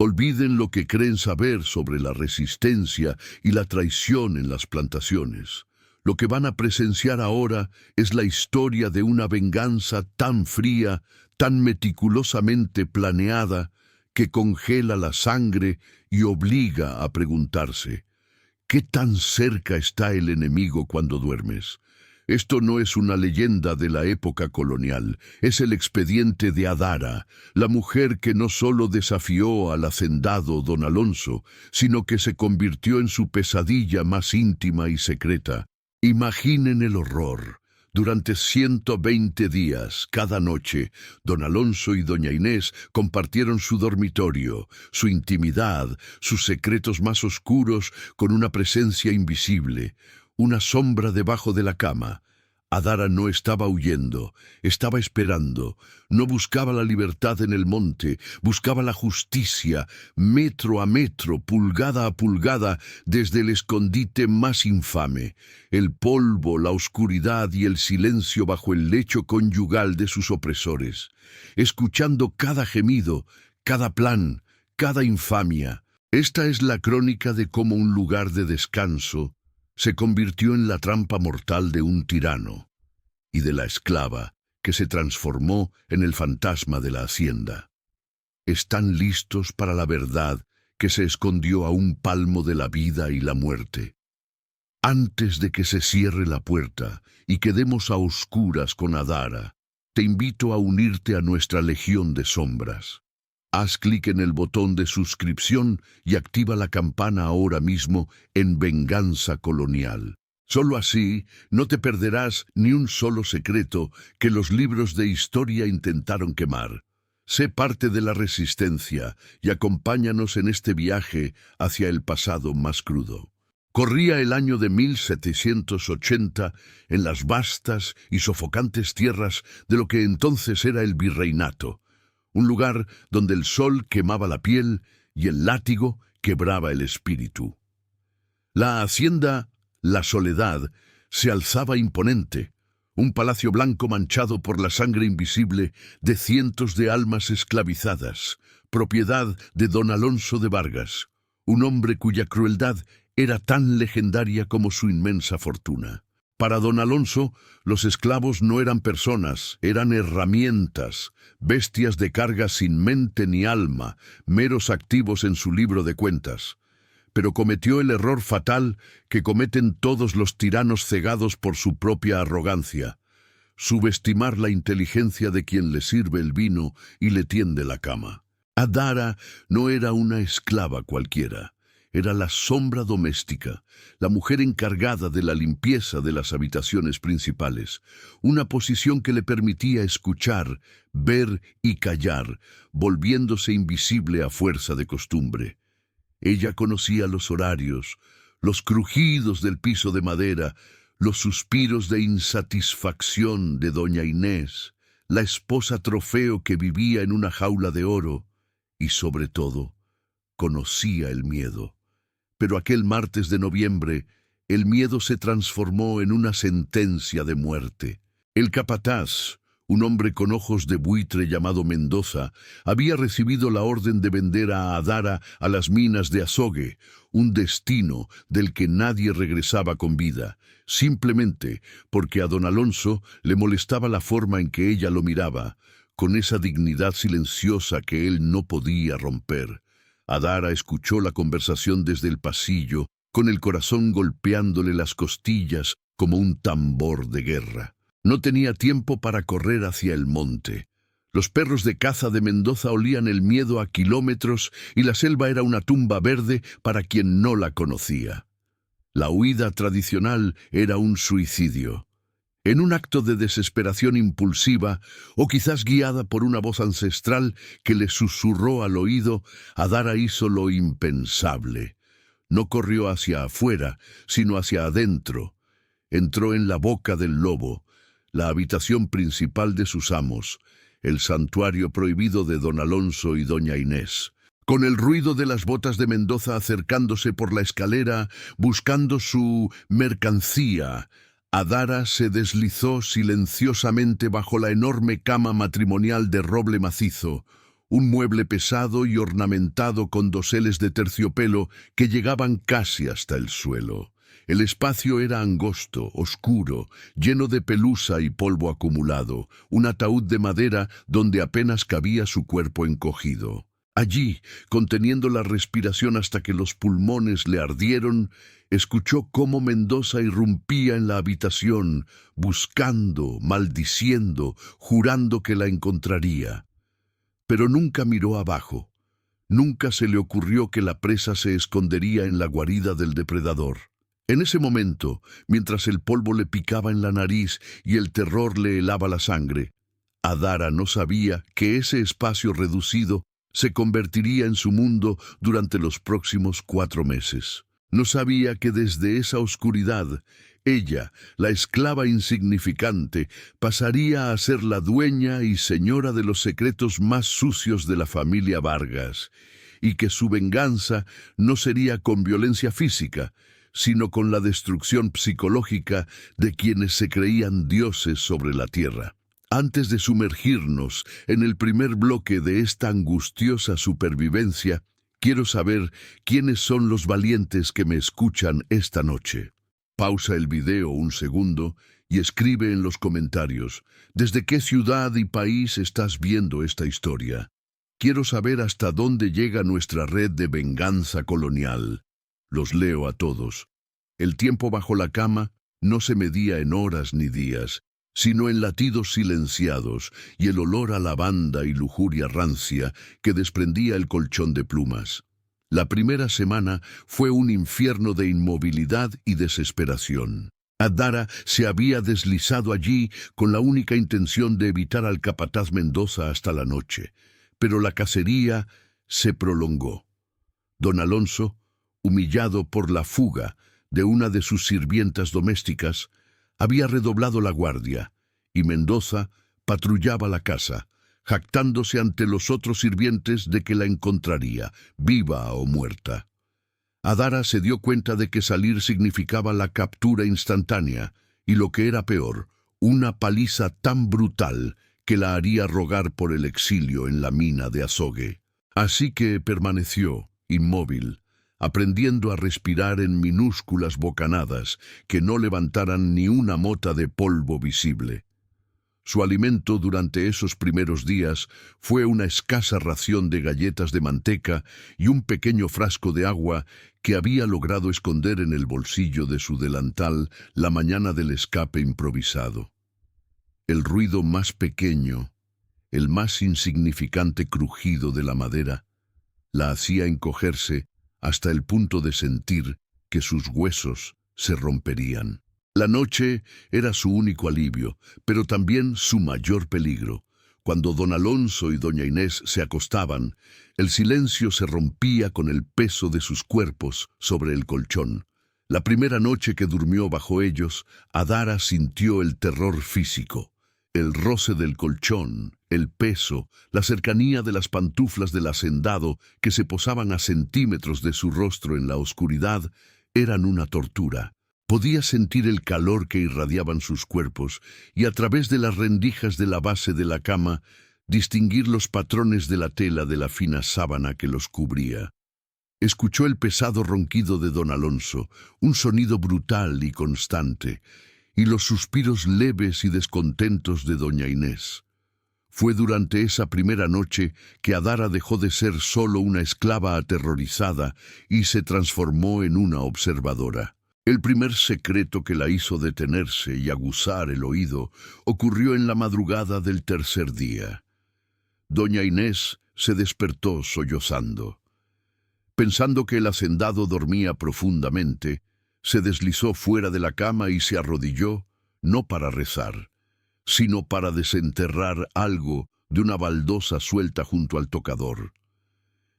Olviden lo que creen saber sobre la resistencia y la traición en las plantaciones. Lo que van a presenciar ahora es la historia de una venganza tan fría, tan meticulosamente planeada, que congela la sangre y obliga a preguntarse: ¿qué tan cerca está el enemigo cuando duermes? Esto no es una leyenda de la época colonial, es el expediente de Adara, la mujer que no solo desafió al hacendado don Alonso, sino que se convirtió en su pesadilla más íntima y secreta. Imaginen el horror. Durante 120 días, cada noche, don Alonso y doña Inés compartieron su dormitorio, su intimidad, sus secretos más oscuros con una presencia invisible, una sombra debajo de la cama. Adara no estaba huyendo, estaba esperando. No buscaba la libertad en el monte, buscaba la justicia, metro a metro, pulgada a pulgada, desde el escondite más infame. El polvo, la oscuridad y el silencio bajo el lecho conyugal de sus opresores, escuchando cada gemido, cada plan, cada infamia. Esta es la crónica de cómo un lugar de descanso se convirtió en la trampa mortal de un tirano, y de la esclava que se transformó en el fantasma de la hacienda. Están listos para la verdad que se escondió a un palmo de la vida y la muerte. Antes de que se cierre la puerta y quedemos a oscuras con Adara, te invito a unirte a nuestra legión de sombras. Haz clic en el botón de suscripción y activa la campana ahora mismo en Venganza Colonial. Solo así no te perderás ni un solo secreto que los libros de historia intentaron quemar. Sé parte de la resistencia y acompáñanos en este viaje hacia el pasado más crudo. Corría el año de 1780 en las vastas y sofocantes tierras de lo que entonces era el virreinato, un lugar donde el sol quemaba la piel y el látigo quebraba el espíritu. La hacienda La Soledad se alzaba imponente, un palacio blanco manchado por la sangre invisible de cientos de almas esclavizadas, propiedad de don Alonso de Vargas, un hombre cuya crueldad era tan legendaria como su inmensa fortuna. Para don Alonso, los esclavos no eran personas, eran herramientas, bestias de carga sin mente ni alma, meros activos en su libro de cuentas. Pero cometió el error fatal que cometen todos los tiranos cegados por su propia arrogancia: subestimar la inteligencia de quien le sirve el vino y le tiende la cama. Adara no era una esclava cualquiera. Era la sombra doméstica, la mujer encargada de la limpieza de las habitaciones principales, una posición que le permitía escuchar, ver y callar, volviéndose invisible a fuerza de costumbre. Ella conocía los horarios, los crujidos del piso de madera, los suspiros de insatisfacción de doña Inés, la esposa trofeo que vivía en una jaula de oro, y sobre todo, conocía el miedo. Pero aquel martes de noviembre, el miedo se transformó en una sentencia de muerte. El capataz, un hombre con ojos de buitre llamado Mendoza, había recibido la orden de vender a Adara a las minas de Azogue, un destino del que nadie regresaba con vida, simplemente porque a don Alonso le molestaba la forma en que ella lo miraba, con esa dignidad silenciosa que él no podía romper. Adara escuchó la conversación desde el pasillo, con el corazón golpeándole las costillas como un tambor de guerra. No tenía tiempo para correr hacia el monte. Los perros de caza de Mendoza olían el miedo a kilómetros y la selva era una tumba verde para quien no la conocía. La huida tradicional era un suicidio. En un acto de desesperación impulsiva, o quizás guiada por una voz ancestral que le susurró al oído, Adara hizo lo impensable. No corrió hacia afuera, sino hacia adentro. Entró en la boca del lobo, la habitación principal de sus amos, el santuario prohibido de don Alonso y doña Inés. Con el ruido de las botas de Mendoza acercándose por la escalera, buscando su mercancía, Adara se deslizó silenciosamente bajo la enorme cama matrimonial de roble macizo, un mueble pesado y ornamentado con doseles de terciopelo que llegaban casi hasta el suelo. El espacio era angosto, oscuro, lleno de pelusa y polvo acumulado, un ataúd de madera donde apenas cabía su cuerpo encogido. Allí, conteniendo la respiración hasta que los pulmones le ardieron, escuchó cómo Mendoza irrumpía en la habitación, buscando, maldiciendo, jurando que la encontraría. Pero nunca miró abajo. Nunca se le ocurrió que la presa se escondería en la guarida del depredador. En ese momento, mientras el polvo le picaba en la nariz y el terror le helaba la sangre, Adara no sabía que ese espacio reducido se convertiría en su mundo durante los próximos 4 meses. No sabía que desde esa oscuridad, ella, la esclava insignificante, pasaría a ser la dueña y señora de los secretos más sucios de la familia Vargas, y que su venganza no sería con violencia física, sino con la destrucción psicológica de quienes se creían dioses sobre la tierra. Antes de sumergirnos en el primer bloque de esta angustiosa supervivencia, quiero saber quiénes son los valientes que me escuchan esta noche. Pausa el video un segundo y escribe en los comentarios desde qué ciudad y país estás viendo esta historia. Quiero saber hasta dónde llega nuestra red de venganza colonial. Los leo a todos. El tiempo bajo la cama no se medía en horas ni días, sino en latidos silenciados y el olor a lavanda y lujuria rancia que desprendía el colchón de plumas. La primera semana fue un infierno de inmovilidad y desesperación. Adara se había deslizado allí con la única intención de evitar al capataz Mendoza hasta la noche, pero la cacería se prolongó. Don Alonso, humillado por la fuga de una de sus sirvientas domésticas, había redoblado la guardia, y Mendoza patrullaba la casa, jactándose ante los otros sirvientes de que la encontraría, viva o muerta. Adara se dio cuenta de que salir significaba la captura instantánea, y lo que era peor, una paliza tan brutal que la haría rogar por el exilio en la mina de Azogue. Así que permaneció, inmóvil, aprendiendo a respirar en minúsculas bocanadas que no levantaran ni una mota de polvo visible. Su alimento durante esos primeros días fue una escasa ración de galletas de manteca y un pequeño frasco de agua que había logrado esconder en el bolsillo de su delantal la mañana del escape improvisado. El ruido más pequeño, el más insignificante crujido de la madera, la hacía encogerse hasta el punto de sentir que sus huesos se romperían. La noche era su único alivio, pero también su mayor peligro. Cuando don Alonso y doña Inés se acostaban, el silencio se rompía con el peso de sus cuerpos sobre el colchón. La primera noche que durmió bajo ellos, Adara sintió el terror físico. El roce del colchón, el peso, la cercanía de las pantuflas del hacendado que se posaban a centímetros de su rostro en la oscuridad, eran una tortura. Podía sentir el calor que irradiaban sus cuerpos y a través de las rendijas de la base de la cama distinguir los patrones de la tela de la fina sábana que los cubría. Escuchó el pesado ronquido de don Alonso, un sonido brutal y constante, y los suspiros leves y descontentos de doña Inés. Fue durante esa primera noche que Adara dejó de ser solo una esclava aterrorizada y se transformó en una observadora. El primer secreto que la hizo detenerse y aguzar el oído ocurrió en la madrugada del tercer día. Doña Inés se despertó sollozando. Pensando que el hacendado dormía profundamente, se deslizó fuera de la cama y se arrodilló, no para rezar, sino para desenterrar algo de una baldosa suelta junto al tocador.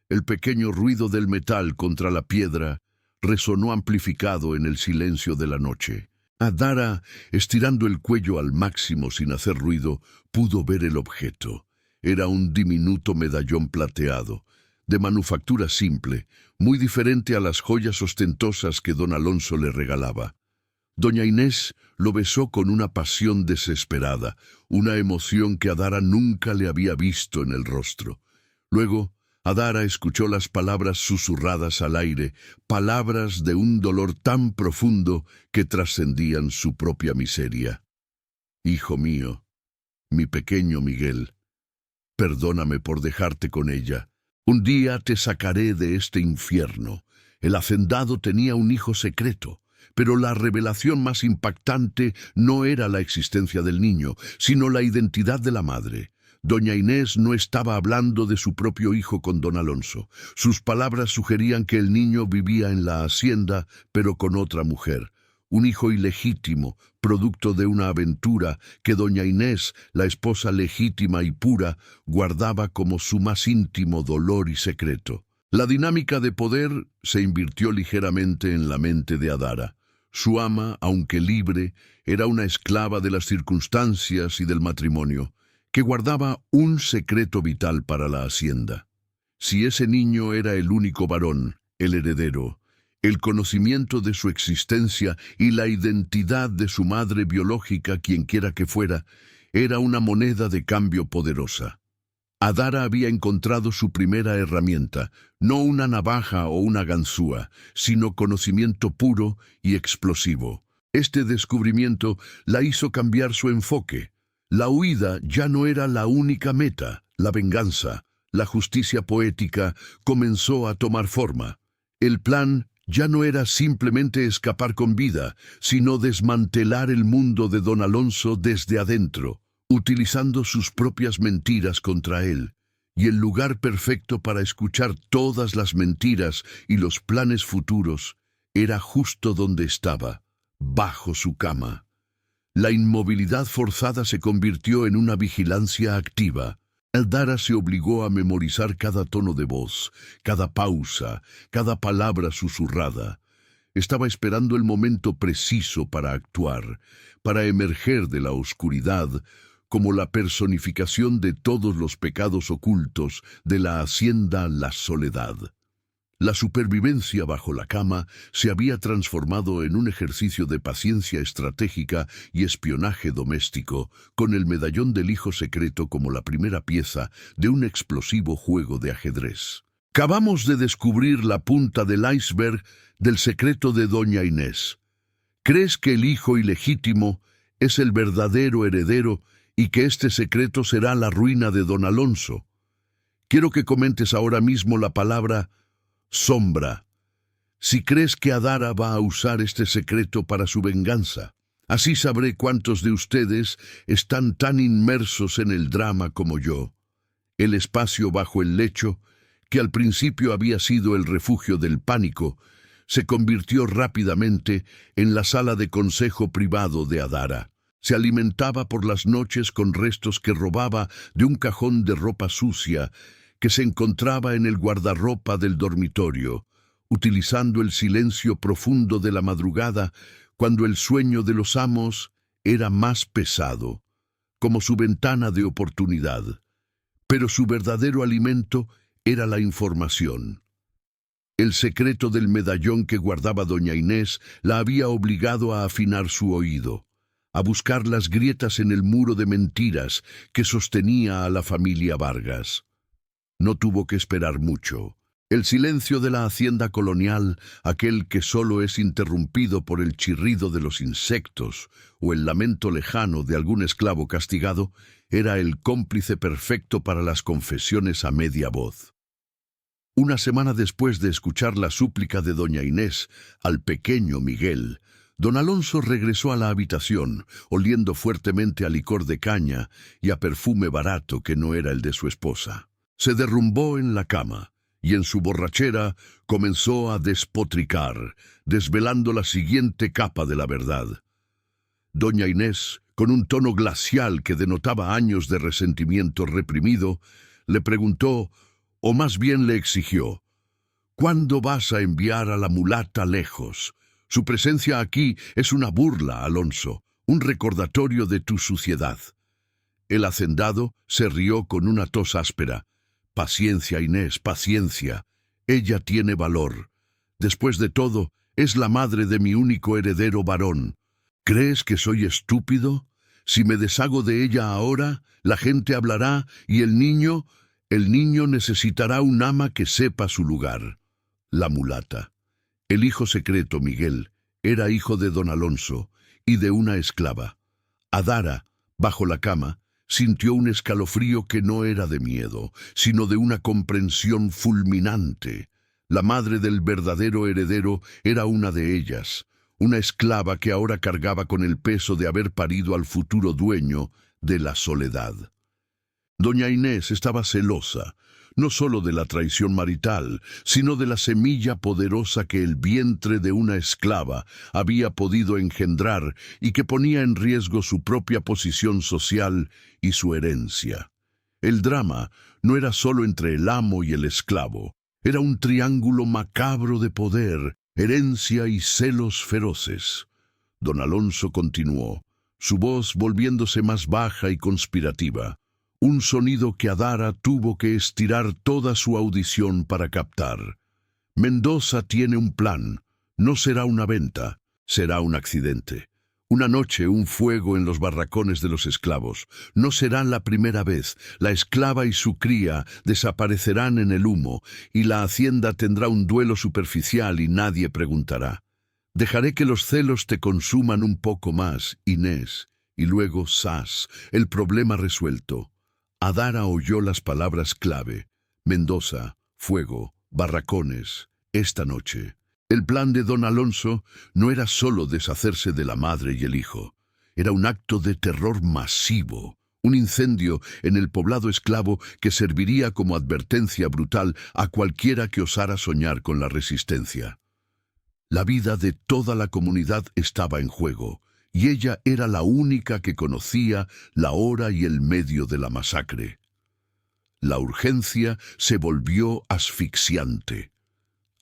El pequeño ruido del metal contra la piedra resonó amplificado en el silencio de la noche. Adara, estirando el cuello al máximo sin hacer ruido, pudo ver el objeto. Era un diminuto medallón plateado, de manufactura simple, muy diferente a las joyas ostentosas que don Alonso le regalaba. Doña Inés lo besó con una pasión desesperada, una emoción que Adara nunca le había visto en el rostro. Luego, Adara escuchó las palabras susurradas al aire, palabras de un dolor tan profundo que trascendían su propia miseria. Hijo mío, mi pequeño Miguel, perdóname por dejarte con ella. Un día te sacaré de este infierno. El hacendado tenía un hijo secreto, pero la revelación más impactante no era la existencia del niño, sino la identidad de la madre. Doña Inés no estaba hablando de su propio hijo con don Alonso. Sus palabras sugerían que el niño vivía en la hacienda, pero con otra mujer. Un hijo ilegítimo, producto de una aventura que doña Inés, la esposa legítima y pura, guardaba como su más íntimo dolor y secreto. La dinámica de poder se invirtió ligeramente en la mente de Adara. Su ama, aunque libre, era una esclava de las circunstancias y del matrimonio, que guardaba un secreto vital para la hacienda. Si ese niño era el único varón, el heredero, el conocimiento de su existencia y la identidad de su madre biológica, quienquiera que fuera, era una moneda de cambio poderosa. Adara había encontrado su primera herramienta, no una navaja o una ganzúa, sino conocimiento puro y explosivo. Este descubrimiento la hizo cambiar su enfoque. La huida ya no era la única meta, la venganza, la justicia poética comenzó a tomar forma. El plan ya no era simplemente escapar con vida, sino desmantelar el mundo de don Alonso desde adentro, utilizando sus propias mentiras contra él. Y el lugar perfecto para escuchar todas las mentiras y los planes futuros era justo donde estaba, bajo su cama. La inmovilidad forzada se convirtió en una vigilancia activa. Adara se obligó a memorizar cada tono de voz, cada pausa, cada palabra susurrada. Estaba esperando el momento preciso para actuar, para emerger de la oscuridad, como la personificación de todos los pecados ocultos de la hacienda La Soledad. La supervivencia bajo la cama se había transformado en un ejercicio de paciencia estratégica y espionaje doméstico, con el medallón del hijo secreto como la primera pieza de un explosivo juego de ajedrez. Acabamos de descubrir la punta del iceberg del secreto de doña Inés. ¿Crees que el hijo ilegítimo es el verdadero heredero y que este secreto será la ruina de don Alonso? Quiero que comentes ahora mismo la palabra sombra. Si crees que Adara va a usar este secreto para su venganza, así sabré cuántos de ustedes están tan inmersos en el drama como yo. El espacio bajo el lecho, que al principio había sido el refugio del pánico, se convirtió rápidamente en la sala de consejo privado de Adara. Se alimentaba por las noches con restos que robaba de un cajón de ropa sucia que se encontraba en el guardarropa del dormitorio, utilizando el silencio profundo de la madrugada cuando el sueño de los amos era más pesado, como su ventana de oportunidad. Pero su verdadero alimento era la información. El secreto del medallón que guardaba doña Inés la había obligado a afinar su oído, a buscar las grietas en el muro de mentiras que sostenía a la familia Vargas. No tuvo que esperar mucho. El silencio de la hacienda colonial, aquel que solo es interrumpido por el chirrido de los insectos o el lamento lejano de algún esclavo castigado, era el cómplice perfecto para las confesiones a media voz. Una semana después de escuchar la súplica de doña Inés al pequeño Miguel, don Alonso regresó a la habitación, oliendo fuertemente a licor de caña y a perfume barato que no era el de su esposa. Se derrumbó en la cama y en su borrachera comenzó a despotricar, desvelando la siguiente capa de la verdad. Doña Inés, con un tono glacial que denotaba años de resentimiento reprimido, le preguntó, o más bien le exigió, ¿cuándo vas a enviar a la mulata lejos? Su presencia aquí es una burla, Alonso, un recordatorio de tu suciedad. El hacendado se rió con una tos áspera. Paciencia, Inés, paciencia. Ella tiene valor. Después de todo, es la madre de mi único heredero varón. ¿Crees que soy estúpido? Si me deshago de ella ahora, la gente hablará y el niño El niño necesitará un ama que sepa su lugar. La mulata. El hijo secreto, Miguel, era hijo de don Alonso y de una esclava. Adara, bajo la cama, sintió un escalofrío que no era de miedo, sino de una comprensión fulminante. La madre del verdadero heredero era una de ellas, una esclava que ahora cargaba con el peso de haber parido al futuro dueño de la soledad. Doña Inés estaba celosa, no solo de la traición marital, sino de la semilla poderosa que el vientre de una esclava había podido engendrar y que ponía en riesgo su propia posición social y su herencia. El drama no era solo entre el amo y el esclavo, era un triángulo macabro de poder, herencia y celos feroces. Don Alonso continuó, su voz volviéndose más baja y conspirativa. Un sonido que Adara tuvo que estirar toda su audición para captar. Mendoza tiene un plan. No será una venta, será un accidente. Una noche, un fuego en los barracones de los esclavos. No será la primera vez. La esclava y su cría desaparecerán en el humo, y la hacienda tendrá un duelo superficial y nadie preguntará. Dejaré que los celos te consuman un poco más, Inés, y luego, ¡zas!, el problema resuelto. Adara oyó las palabras clave: Mendoza, fuego, barracones, esta noche. El plan de don Alonso no era solo deshacerse de la madre y el hijo. Era un acto de terror masivo, un incendio en el poblado esclavo que serviría como advertencia brutal a cualquiera que osara soñar con la resistencia. La vida de toda la comunidad estaba en juego, y ella era la única que conocía la hora y el medio de la masacre. La urgencia se volvió asfixiante.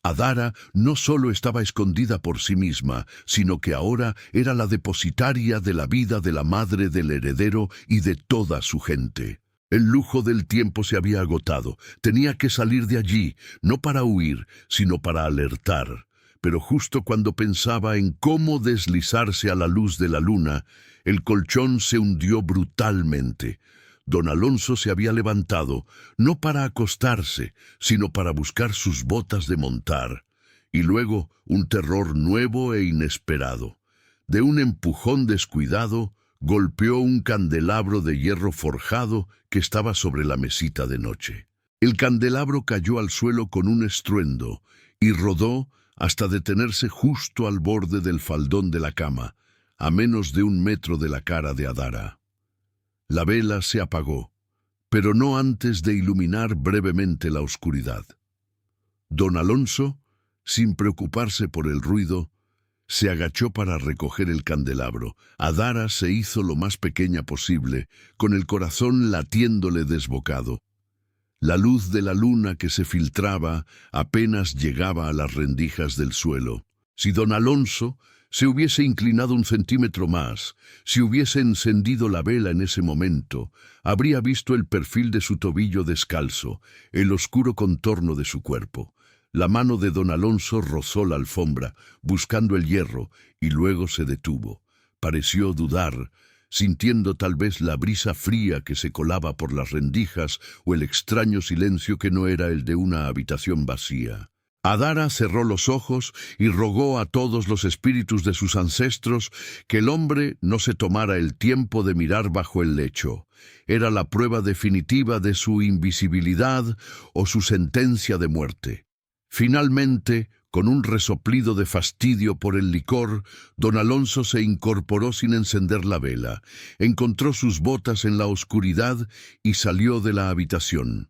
Adara no solo estaba escondida por sí misma, sino que ahora era la depositaria de la vida de la madre del heredero y de toda su gente. El lujo del tiempo se había agotado. Tenía que salir de allí, no para huir, sino para alertar. Pero justo cuando pensaba en cómo deslizarse a la luz de la luna, el colchón se hundió brutalmente. Don Alonso se había levantado, no para acostarse, sino para buscar sus botas de montar. Y luego un terror nuevo e inesperado. De un empujón descuidado, golpeó un candelabro de hierro forjado que estaba sobre la mesita de noche. El candelabro cayó al suelo con un estruendo y rodó hasta detenerse justo al borde del faldón de la cama, a menos de 1 metro de la cara de Adara. La vela se apagó, pero no antes de iluminar brevemente la oscuridad. Don Alonso, sin preocuparse por el ruido, se agachó para recoger el candelabro. Adara se hizo lo más pequeña posible, con el corazón latiéndole desbocado. La luz de la luna que se filtraba apenas llegaba a las rendijas del suelo. Si don Alonso se hubiese inclinado 1 centímetro más, si hubiese encendido la vela en ese momento, habría visto el perfil de su tobillo descalzo, el oscuro contorno de su cuerpo. La mano de don Alonso rozó la alfombra, buscando el hierro, y luego se detuvo. Pareció dudar, sintiendo tal vez la brisa fría que se colaba por las rendijas o el extraño silencio que no era el de una habitación vacía. Adara cerró los ojos y rogó a todos los espíritus de sus ancestros que el hombre no se tomara el tiempo de mirar bajo el lecho. Era la prueba definitiva de su invisibilidad o su sentencia de muerte. Finalmente, con un resoplido de fastidio por el licor, don Alonso se incorporó sin encender la vela, encontró sus botas en la oscuridad y salió de la habitación.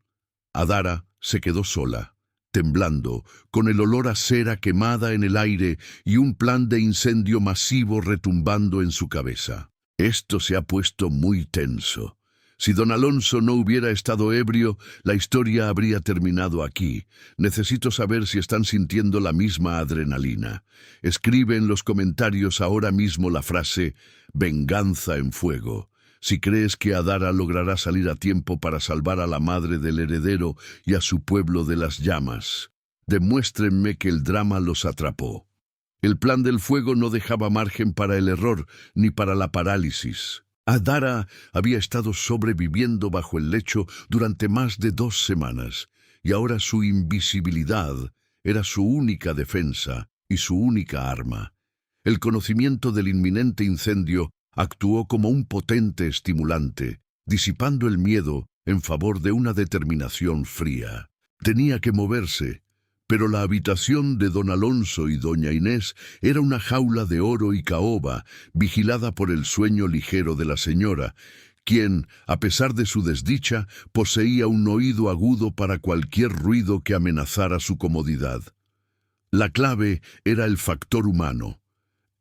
Adara se quedó sola, temblando, con el olor a cera quemada en el aire y un plan de incendio masivo retumbando en su cabeza. Esto se ha puesto muy tenso. Si don Alonso no hubiera estado ebrio, la historia habría terminado aquí. Necesito saber si están sintiendo la misma adrenalina. Escribe en los comentarios ahora mismo la frase «venganza en fuego». Si crees que Adara logrará salir a tiempo para salvar a la madre del heredero y a su pueblo de las llamas. Demuéstrenme que el drama los atrapó. El plan del fuego no dejaba margen para el error ni para la parálisis. Adara había estado sobreviviendo bajo el lecho durante más de 2 semanas, y ahora su invisibilidad era su única defensa y su única arma. El conocimiento del inminente incendio actuó como un potente estimulante, disipando el miedo en favor de una determinación fría. Tenía que moverse, pero la habitación de don Alonso y doña Inés era una jaula de oro y caoba, vigilada por el sueño ligero de la señora, quien, a pesar de su desdicha, poseía un oído agudo para cualquier ruido que amenazara su comodidad. La clave era el factor humano,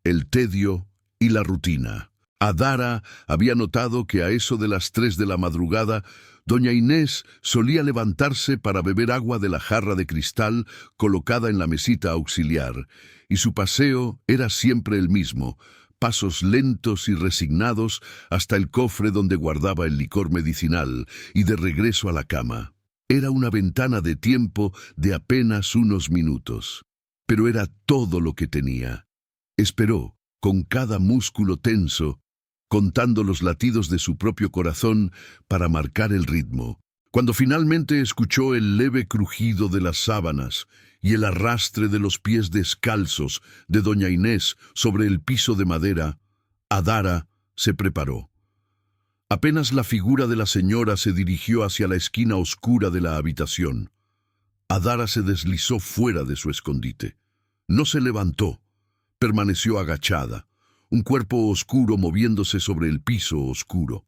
el tedio y la rutina. Adara había notado que a eso de las 3 de la madrugada, doña Inés solía levantarse para beber agua de la jarra de cristal colocada en la mesita auxiliar, y su paseo era siempre el mismo, pasos lentos y resignados hasta el cofre donde guardaba el licor medicinal y de regreso a la cama. Era una ventana de tiempo de apenas unos minutos, pero era todo lo que tenía. Esperó, con cada músculo tenso, contando los latidos de su propio corazón para marcar el ritmo. Cuando finalmente escuchó el leve crujido de las sábanas y el arrastre de los pies descalzos de doña Inés sobre el piso de madera, Adara se preparó. Apenas la figura de la señora se dirigió hacia la esquina oscura de la habitación, Adara se deslizó fuera de su escondite. No se levantó, permaneció agachada, un cuerpo oscuro moviéndose sobre el piso oscuro.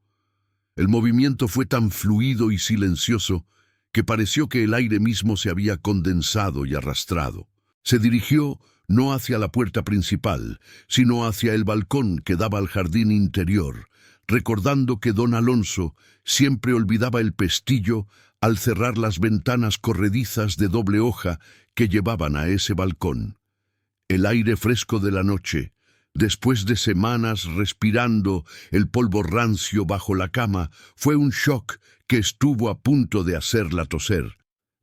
El movimiento fue tan fluido y silencioso que pareció que el aire mismo se había condensado y arrastrado. Se dirigió no hacia la puerta principal, sino hacia el balcón que daba al jardín interior, recordando que don Alonso siempre olvidaba el pestillo al cerrar las ventanas corredizas de doble hoja que llevaban a ese balcón. El aire fresco de la noche, después de semanas respirando el polvo rancio bajo la cama, fue un shock que estuvo a punto de hacerla toser,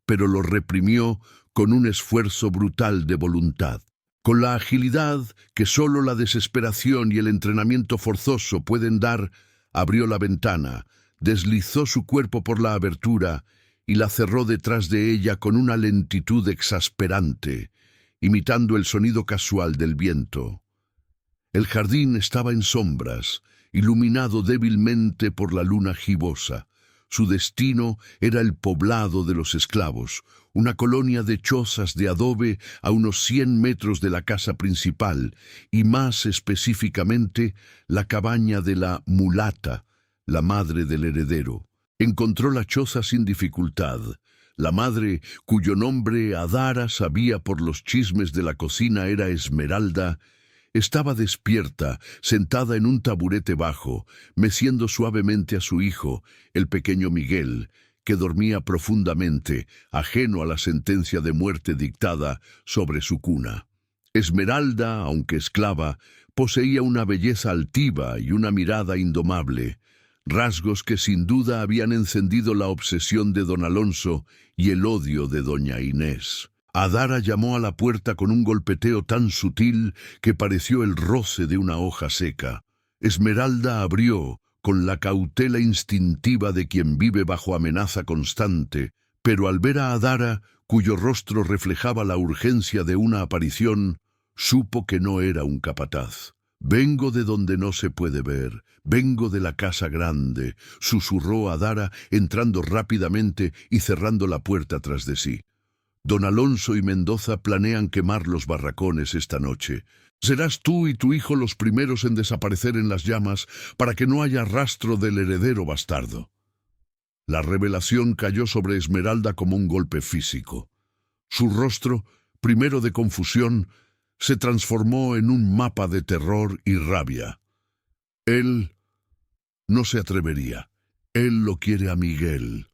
pero lo reprimió con un esfuerzo brutal de voluntad. Con la agilidad que solo la desesperación y el entrenamiento forzoso pueden dar, abrió la ventana, deslizó su cuerpo por la abertura y la cerró detrás de ella con una lentitud exasperante, imitando el sonido casual del viento. El jardín estaba en sombras, iluminado débilmente por la luna gibosa. Su destino era el poblado de los esclavos, una colonia de chozas de adobe a unos 100 metros de la casa principal, y más específicamente la cabaña de la mulata, la madre del heredero. Encontró la choza sin dificultad. La madre, cuyo nombre Adara sabía por los chismes de la cocina era Esmeralda, estaba despierta, sentada en un taburete bajo, meciendo suavemente a su hijo, el pequeño Miguel, que dormía profundamente, ajeno a la sentencia de muerte dictada sobre su cuna. Esmeralda, aunque esclava, poseía una belleza altiva y una mirada indomable, rasgos que sin duda habían encendido la obsesión de don Alonso y el odio de doña Inés. Adara llamó a la puerta con un golpeteo tan sutil que pareció el roce de una hoja seca. Esmeralda abrió, con la cautela instintiva de quien vive bajo amenaza constante, pero al ver a Adara, cuyo rostro reflejaba la urgencia de una aparición, supo que no era un capataz. «Vengo de donde no se puede ver, vengo de la casa grande», susurró Adara, entrando rápidamente y cerrando la puerta tras de sí. «Don Alonso y Mendoza planean quemar los barracones esta noche. Serás tú y tu hijo los primeros en desaparecer en las llamas para que no haya rastro del heredero bastardo». La revelación cayó sobre Esmeralda como un golpe físico. Su rostro, primero de confusión, se transformó en un mapa de terror y rabia. «Él no se atrevería. Él lo quiere a Miguel»,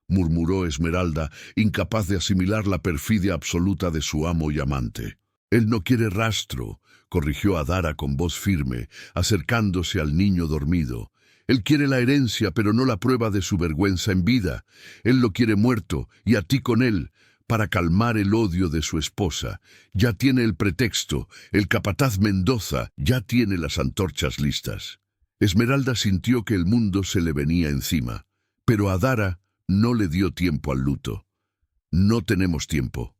murmuró Esmeralda, incapaz de asimilar la perfidia absoluta de su amo y amante. «Él no quiere rastro», corrigió Adara con voz firme, acercándose al niño dormido. «Él quiere la herencia, pero no la prueba de su vergüenza en vida. Él lo quiere muerto, y a ti con él, para calmar el odio de su esposa. Ya tiene el pretexto, el capataz Mendoza ya tiene las antorchas listas». Esmeralda sintió que el mundo se le venía encima, pero Adara no le dio tiempo al luto. No tenemos tiempo.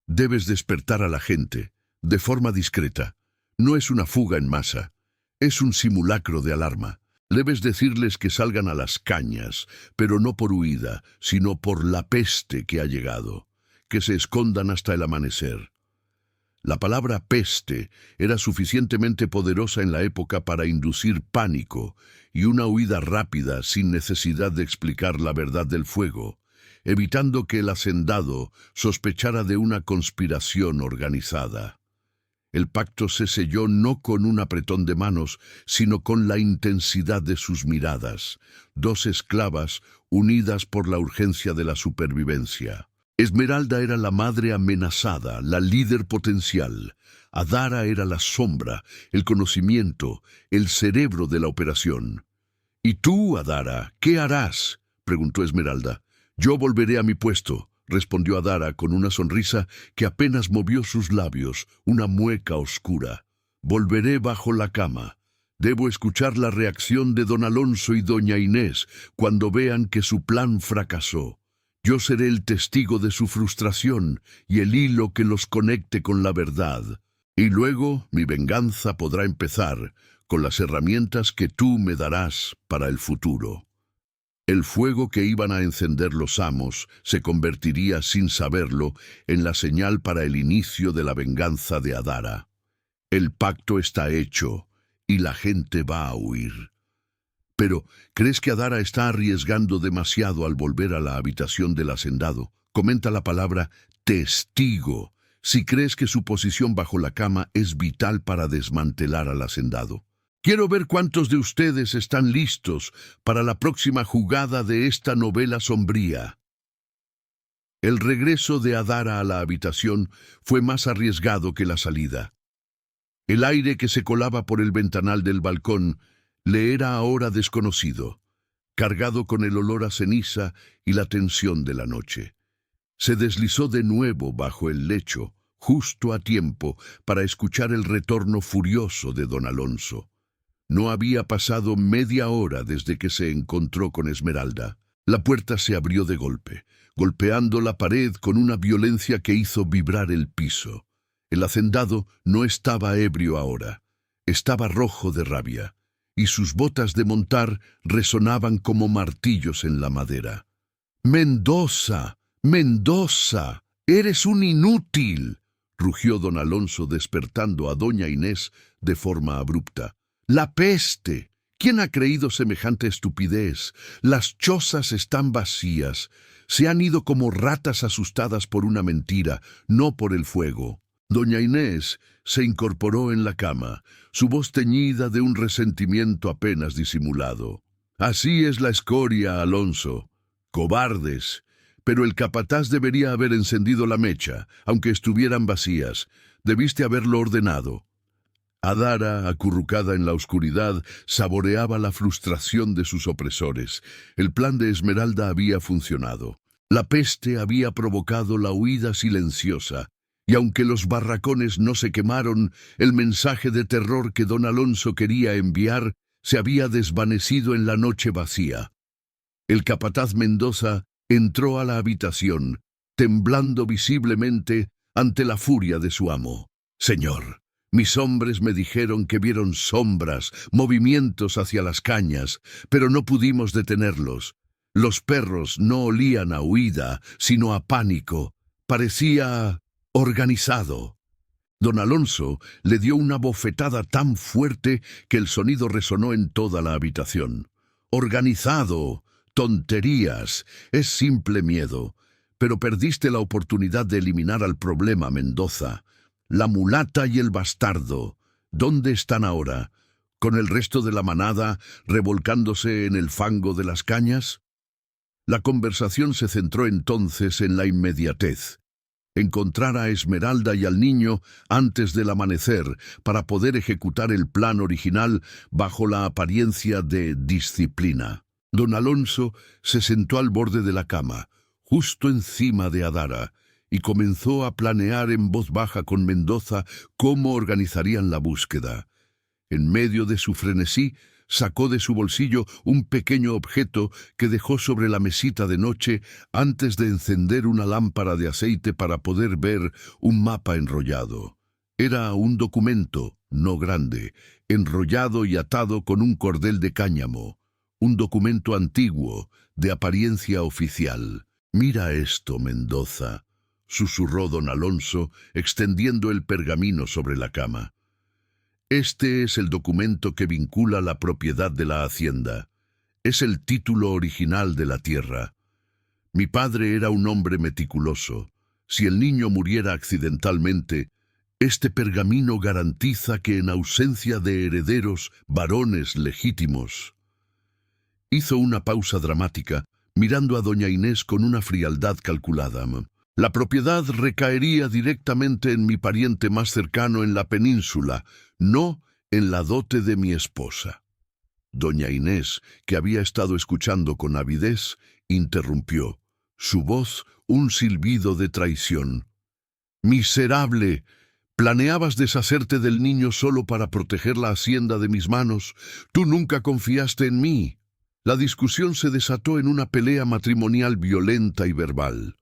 Debes despertar a la gente, de forma discreta. No es una fuga en masa, es un simulacro de alarma. Debes decirles que salgan a las cañas, pero no por huida, sino por la peste que ha llegado, que se escondan hasta el amanecer. La palabra peste era suficientemente poderosa en la época para inducir pánico y una huida rápida sin necesidad de explicar la verdad del fuego, evitando que el hacendado sospechara de una conspiración organizada. El pacto se selló no con un apretón de manos, sino con la intensidad de sus miradas, dos esclavas unidas por la urgencia de la supervivencia. Esmeralda era la madre amenazada, la líder potencial. Adara era la sombra, el conocimiento, el cerebro de la operación. «¿Y tú, Adara, qué harás?», preguntó Esmeralda. «Yo volveré a mi puesto», respondió Adara con una sonrisa que apenas movió sus labios, una mueca oscura. «Volveré bajo la cama. Debo escuchar la reacción de don Alonso y doña Inés cuando vean que su plan fracasó. Yo seré el testigo de su frustración y el hilo que los conecte con la verdad. Y luego mi venganza podrá empezar con las herramientas que tú me darás para el futuro». El fuego que iban a encender los amos se convertiría, sin saberlo, en la señal para el inicio de la venganza de Adara. El pacto está hecho y la gente va a huir. Pero, ¿crees que Adara está arriesgando demasiado al volver a la habitación del hacendado? Comenta la palabra testigo si crees que su posición bajo la cama es vital para desmantelar al hacendado. Quiero ver cuántos de ustedes están listos para la próxima jugada de esta novela sombría. El regreso de Adara a la habitación fue más arriesgado que la salida. El aire que se colaba por el ventanal del balcón le era ahora desconocido, cargado con el olor a ceniza y la tensión de la noche. Se deslizó de nuevo bajo el lecho, justo a tiempo para escuchar el retorno furioso de don Alonso. No había pasado media hora desde que se encontró con Esmeralda. La puerta se abrió de golpe, golpeando la pared con una violencia que hizo vibrar el piso. El hacendado no estaba ebrio ahora, estaba rojo de rabia, y sus botas de montar resonaban como martillos en la madera. «¡Mendoza! ¡Mendoza! ¡Eres un inútil!», rugió don Alonso despertando a doña Inés de forma abrupta. «¡La peste! ¿Quién ha creído semejante estupidez? Las chozas están vacías. Se han ido como ratas asustadas por una mentira, no por el fuego». Doña Inés se incorporó en la cama, su voz teñida de un resentimiento apenas disimulado. «Así es la escoria, Alonso. Cobardes. Pero el capataz debería haber encendido la mecha, aunque estuvieran vacías. Debiste haberlo ordenado». Adara, acurrucada en la oscuridad, saboreaba la frustración de sus opresores. El plan de Esmeralda había funcionado. La peste había provocado la huida silenciosa, y aunque los barracones no se quemaron, el mensaje de terror que don Alonso quería enviar se había desvanecido en la noche vacía. El capataz Mendoza entró a la habitación, temblando visiblemente ante la furia de su amo. «Señor, mis hombres me dijeron que vieron sombras, movimientos hacia las cañas, pero no pudimos detenerlos. Los perros no olían a huida, sino a pánico. Parecía organizado». Don Alonso le dio una bofetada tan fuerte que el sonido resonó en toda la habitación. «Organizado. Tonterías. Es simple miedo. Pero perdiste la oportunidad de eliminar al problema, Mendoza. La mulata y el bastardo, ¿dónde están ahora? ¿Con el resto de la manada revolcándose en el fango de las cañas?» La conversación se centró entonces en la inmediatez. Encontrar a Esmeralda y al niño antes del amanecer para poder ejecutar el plan original bajo la apariencia de disciplina. Don Alonso se sentó al borde de la cama, justo encima de Adara, y comenzó a planear en voz baja con Mendoza cómo organizarían la búsqueda. En medio de su frenesí, Sacó de su bolsillo un pequeño objeto que dejó sobre la mesita de noche antes de encender una lámpara de aceite para poder ver un mapa enrollado. Era un documento, no grande, enrollado y atado con un cordel de cáñamo. Un documento antiguo, de apariencia oficial. «Mira esto, Mendoza», susurró don Alonso, extendiendo el pergamino sobre la cama. «Este es el documento que vincula la propiedad de la hacienda. Es el título original de la tierra. Mi padre era un hombre meticuloso. Si el niño muriera accidentalmente, este pergamino garantiza que en ausencia de herederos varones legítimos». Hizo una pausa dramática, mirando a doña Inés con una frialdad calculada. «La propiedad recaería directamente en mi pariente más cercano en la península, no en la dote de mi esposa». Doña Inés, que había estado escuchando con avidez, interrumpió. Su voz un silbido de traición. «Miserable, ¿planeabas deshacerte del niño solo para proteger la hacienda de mis manos? Tú nunca confiaste en mí». La discusión se desató en una pelea matrimonial violenta y verbal.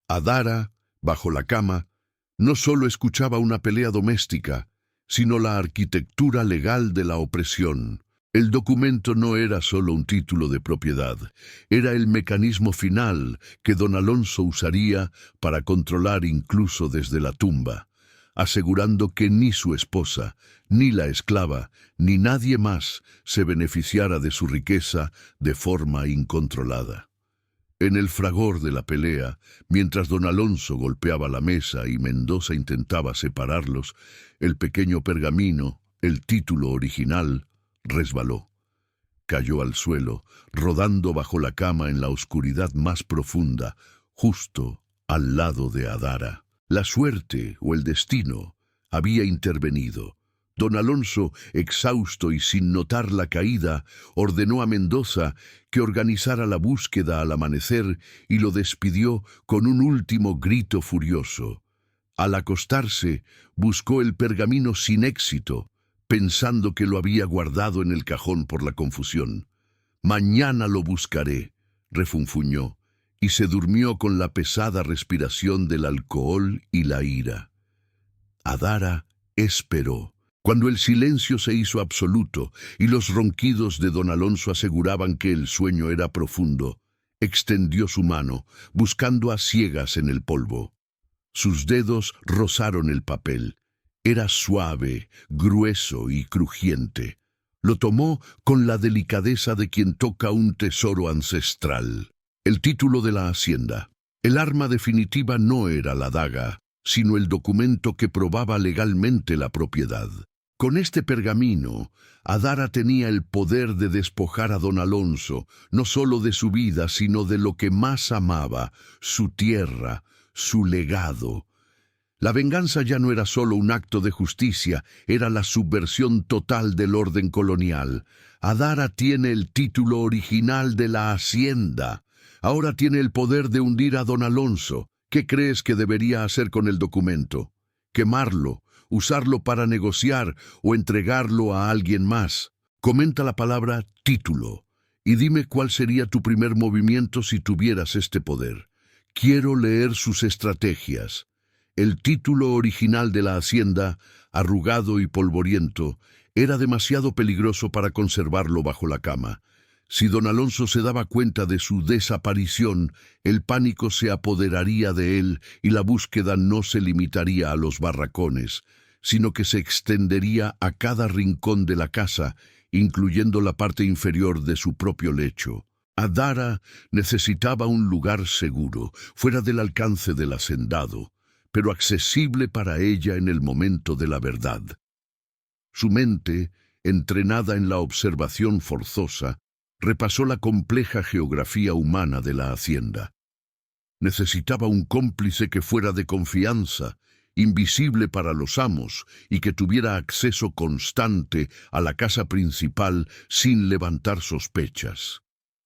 Adara, bajo la cama, no solo escuchaba una pelea doméstica, sino la arquitectura legal de la opresión. El documento no era solo un título de propiedad, era el mecanismo final que don Alonso usaría para controlar incluso desde la tumba, asegurando que ni su esposa, ni la esclava, ni nadie más se beneficiara de su riqueza de forma incontrolada. En el fragor de la pelea, mientras don Alonso golpeaba la mesa y Mendoza intentaba separarlos, el pequeño pergamino, el título original, resbaló. Cayó al suelo, rodando bajo la cama en la oscuridad más profunda, justo al lado de Adara. La suerte o el destino había intervenido. Don Alonso, exhausto y sin notar la caída, ordenó a Mendoza que organizara la búsqueda al amanecer y lo despidió con un último grito furioso. Al acostarse, buscó el pergamino sin éxito, pensando que lo había guardado en el cajón por la confusión. «Mañana lo buscaré», refunfuñó, y se durmió con la pesada respiración del alcohol y la ira. Adara esperó. Cuando el silencio se hizo absoluto y los ronquidos de don Alonso aseguraban que el sueño era profundo, extendió su mano, buscando a ciegas en el polvo. Sus dedos rozaron el papel. Era suave, grueso y crujiente. Lo tomó con la delicadeza de quien toca un tesoro ancestral. El título de la hacienda. El arma definitiva no era la daga, sino el documento que probaba legalmente la propiedad. Con este pergamino, Adara tenía el poder de despojar a don Alonso, no solo de su vida, sino de lo que más amaba, su tierra, su legado. La venganza ya no era solo un acto de justicia, era la subversión total del orden colonial. Adara tiene el título original de la hacienda. Ahora tiene el poder de hundir a don Alonso. ¿Qué crees que debería hacer con el documento? ¿Quemarlo? ¿Usarlo para negociar o entregarlo a alguien más? Comenta la palabra título y dime cuál sería tu primer movimiento si tuvieras este poder. Quiero leer sus estrategias. El título original de la hacienda, arrugado y polvoriento, era demasiado peligroso para conservarlo bajo la cama. Si don Alonso se daba cuenta de su desaparición, el pánico se apoderaría de él y la búsqueda no se limitaría a los barracones, sino que se extendería a cada rincón de la casa, incluyendo la parte inferior de su propio lecho. Adara necesitaba un lugar seguro, fuera del alcance del hacendado, pero accesible para ella en el momento de la verdad. Su mente, entrenada en la observación forzosa, repasó la compleja geografía humana de la hacienda. Necesitaba un cómplice que fuera de confianza, invisible para los amos y que tuviera acceso constante a la casa principal sin levantar sospechas.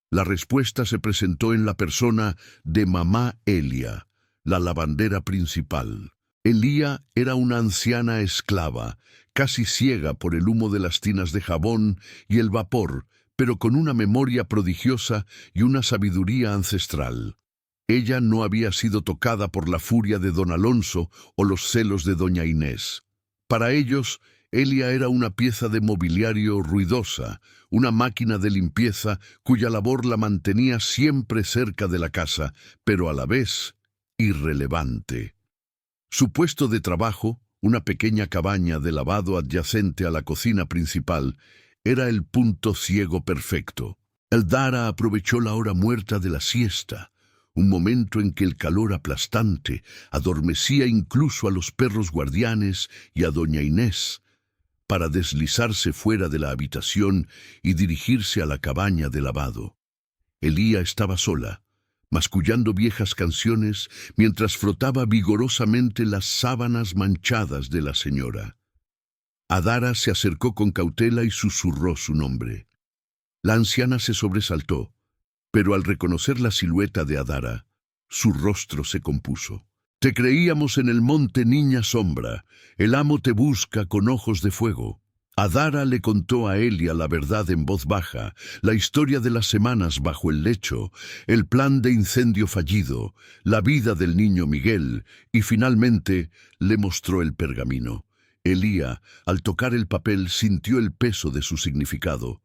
La respuesta se presentó en la persona de mamá Elia, la lavandera principal. Elía era una anciana esclava, casi ciega por el humo de las tinas de jabón y el vapor, pero con una memoria prodigiosa y una sabiduría ancestral. Ella no había sido tocada por la furia de don Alonso o los celos de doña Inés. Para ellos, Elia era una pieza de mobiliario ruidosa, una máquina de limpieza cuya labor la mantenía siempre cerca de la casa, pero a la vez irrelevante. Su puesto de trabajo, una pequeña cabaña de lavado adyacente a la cocina principal, era el punto ciego perfecto. Eldara aprovechó la hora muerta de la siesta, un momento en que el calor aplastante adormecía incluso a los perros guardianes y a doña Inés, para deslizarse fuera de la habitación y dirigirse a la cabaña de lavado. Elía estaba sola, mascullando viejas canciones mientras frotaba vigorosamente las sábanas manchadas de la señora. Adara se acercó con cautela y susurró su nombre. La anciana se sobresaltó, pero al reconocer la silueta de Adara, su rostro se compuso. «Te creíamos en el monte, niña sombra. El amo te busca con ojos de fuego». Adara le contó a Elia la verdad en voz baja, la historia de las semanas bajo el lecho, el plan de incendio fallido, la vida del niño Miguel, y finalmente le mostró el pergamino. Elía, al tocar el papel, sintió el peso de su significado.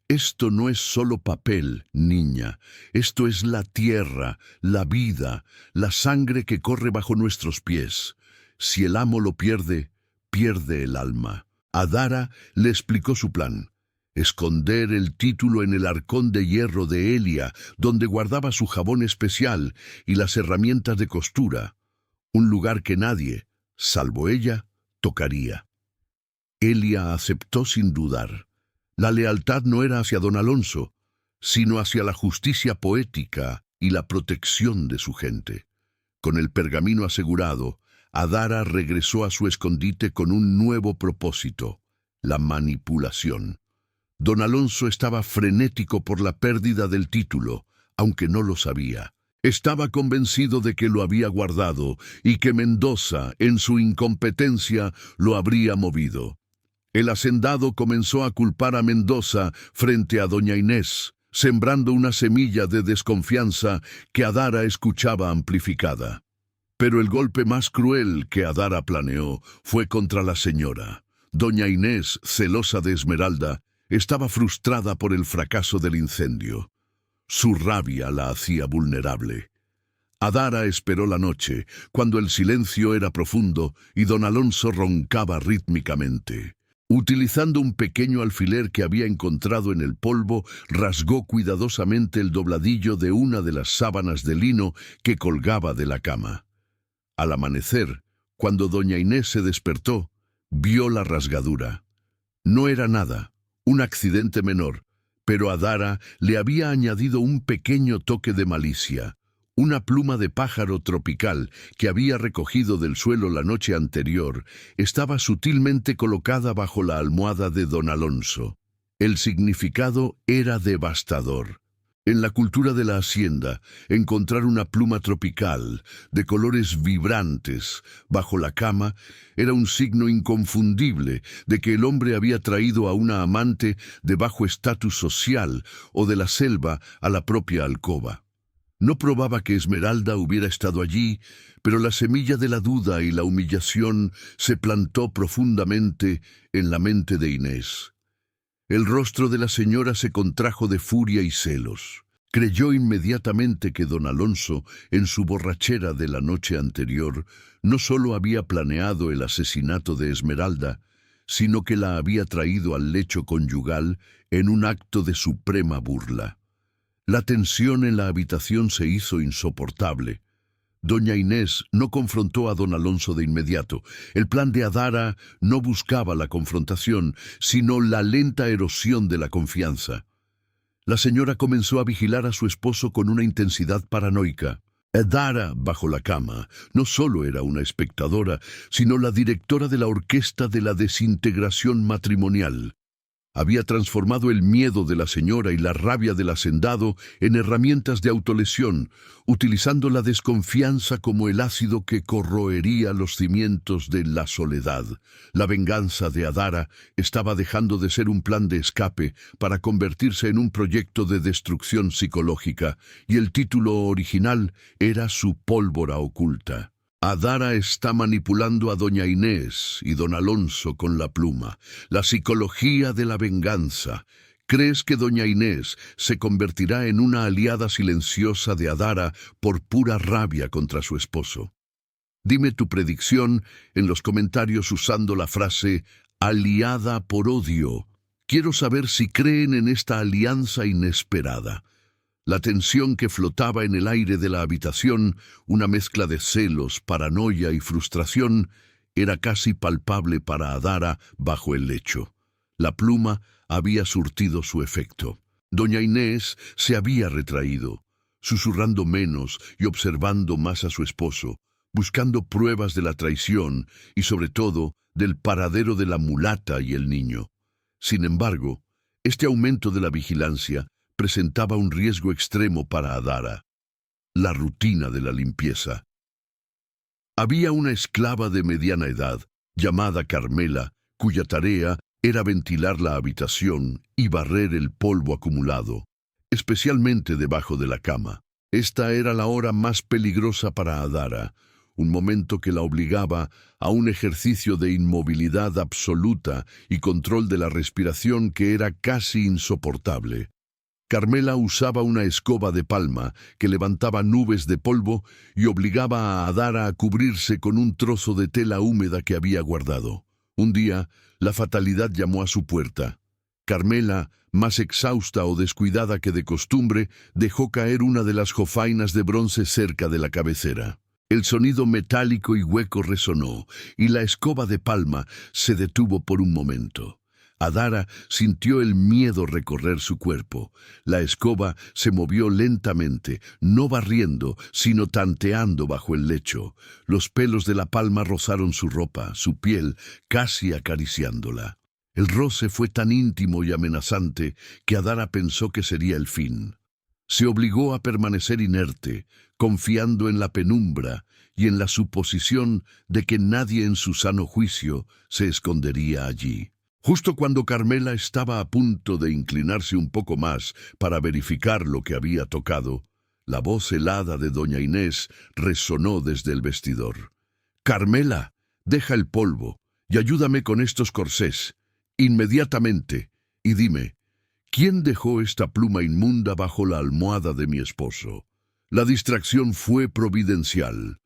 «Esto no es solo papel, niña. Esto es la tierra, la vida, la sangre que corre bajo nuestros pies. Si el amo lo pierde, pierde el alma». Adara le explicó su plan: esconder el título en el arcón de hierro de Elia, donde guardaba su jabón especial y las herramientas de costura, un lugar que nadie, salvo ella, tocaría. Elia aceptó sin dudar. La lealtad no era hacia don Alonso, sino hacia la justicia poética y la protección de su gente. Con el pergamino asegurado, Adara regresó a su escondite con un nuevo propósito: la manipulación. Don Alonso estaba frenético por la pérdida del título, aunque no lo sabía. Estaba convencido de que lo había guardado y que Mendoza, en su incompetencia, lo habría movido. El hacendado comenzó a culpar a Mendoza frente a doña Inés, sembrando una semilla de desconfianza que Adara escuchaba amplificada. Pero el golpe más cruel que Adara planeó fue contra la señora. Doña Inés, celosa de Esmeralda, estaba frustrada por el fracaso del incendio. Su rabia la hacía vulnerable. Adara esperó la noche, cuando el silencio era profundo y don Alonso roncaba rítmicamente. Utilizando un pequeño alfiler que había encontrado en el polvo, rasgó cuidadosamente el dobladillo de una de las sábanas de lino que colgaba de la cama. Al amanecer, cuando doña Inés se despertó, vio la rasgadura. No era nada, un accidente menor, pero Adara le había añadido un pequeño toque de malicia. Una pluma de pájaro tropical que había recogido del suelo la noche anterior estaba sutilmente colocada bajo la almohada de don Alonso. El significado era devastador. En la cultura de la hacienda, encontrar una pluma tropical, de colores vibrantes, bajo la cama, era un signo inconfundible de que el hombre había traído a una amante de bajo estatus social o de la selva a la propia alcoba. No probaba que Esmeralda hubiera estado allí, pero la semilla de la duda y la humillación se plantó profundamente en la mente de Inés. El rostro de la señora se contrajo de furia y celos. Creyó inmediatamente que don Alonso, en su borrachera de la noche anterior, no solo había planeado el asesinato de Esmeralda, sino que la había traído al lecho conyugal en un acto de suprema burla. La tensión en la habitación se hizo insoportable. Doña Inés no confrontó a don Alonso de inmediato. El plan de Adara no buscaba la confrontación, sino la lenta erosión de la confianza. La señora comenzó a vigilar a su esposo con una intensidad paranoica. Adara, bajo la cama, no solo era una espectadora, sino la directora de la orquesta de la desintegración matrimonial. Había transformado el miedo de la señora y la rabia del hacendado en herramientas de autolesión, utilizando la desconfianza como el ácido que corroería los cimientos de la soledad. La venganza de Adara estaba dejando de ser un plan de escape para convertirse en un proyecto de destrucción psicológica, y el título original era Su pólvora oculta. Adara está manipulando a doña Inés y don Alonso con la pluma. La psicología de la venganza. ¿Crees que doña Inés se convertirá en una aliada silenciosa de Adara por pura rabia contra su esposo? Dime tu predicción en los comentarios usando la frase aliada por odio. Quiero saber si creen en esta alianza inesperada. La tensión que flotaba en el aire de la habitación, una mezcla de celos, paranoia y frustración, era casi palpable para Adara bajo el lecho. La pluma había surtido su efecto. Doña Inés se había retraído, susurrando menos y observando más a su esposo, buscando pruebas de la traición y, sobre todo, del paradero de la mulata y el niño. Sin embargo, este aumento de la vigilancia presentaba un riesgo extremo para Adara: la rutina de la limpieza. Había una esclava de mediana edad, llamada Carmela, cuya tarea era ventilar la habitación y barrer el polvo acumulado, especialmente debajo de la cama. Esta era la hora más peligrosa para Adara, un momento que la obligaba a un ejercicio de inmovilidad absoluta y control de la respiración que era casi insoportable. Carmela usaba una escoba de palma que levantaba nubes de polvo y obligaba a Adara a cubrirse con un trozo de tela húmeda que había guardado. Un día, la fatalidad llamó a su puerta. Carmela, más exhausta o descuidada que de costumbre, dejó caer una de las jofainas de bronce cerca de la cabecera. El sonido metálico y hueco resonó, y la escoba de palma se detuvo por un momento. Adara sintió el miedo recorrer su cuerpo. La escoba se movió lentamente, no barriendo, sino tanteando bajo el lecho. Los pelos de la palma rozaron su ropa, su piel, casi acariciándola. El roce fue tan íntimo y amenazante que Adara pensó que sería el fin. Se obligó a permanecer inerte, confiando en la penumbra y en la suposición de que nadie en su sano juicio se escondería allí. Justo cuando Carmela estaba a punto de inclinarse un poco más para verificar lo que había tocado, la voz helada de doña Inés resonó desde el vestidor. «Carmela, deja el polvo y ayúdame con estos corsés, inmediatamente, y dime, ¿quién dejó esta pluma inmunda bajo la almohada de mi esposo?» La distracción fue providencial.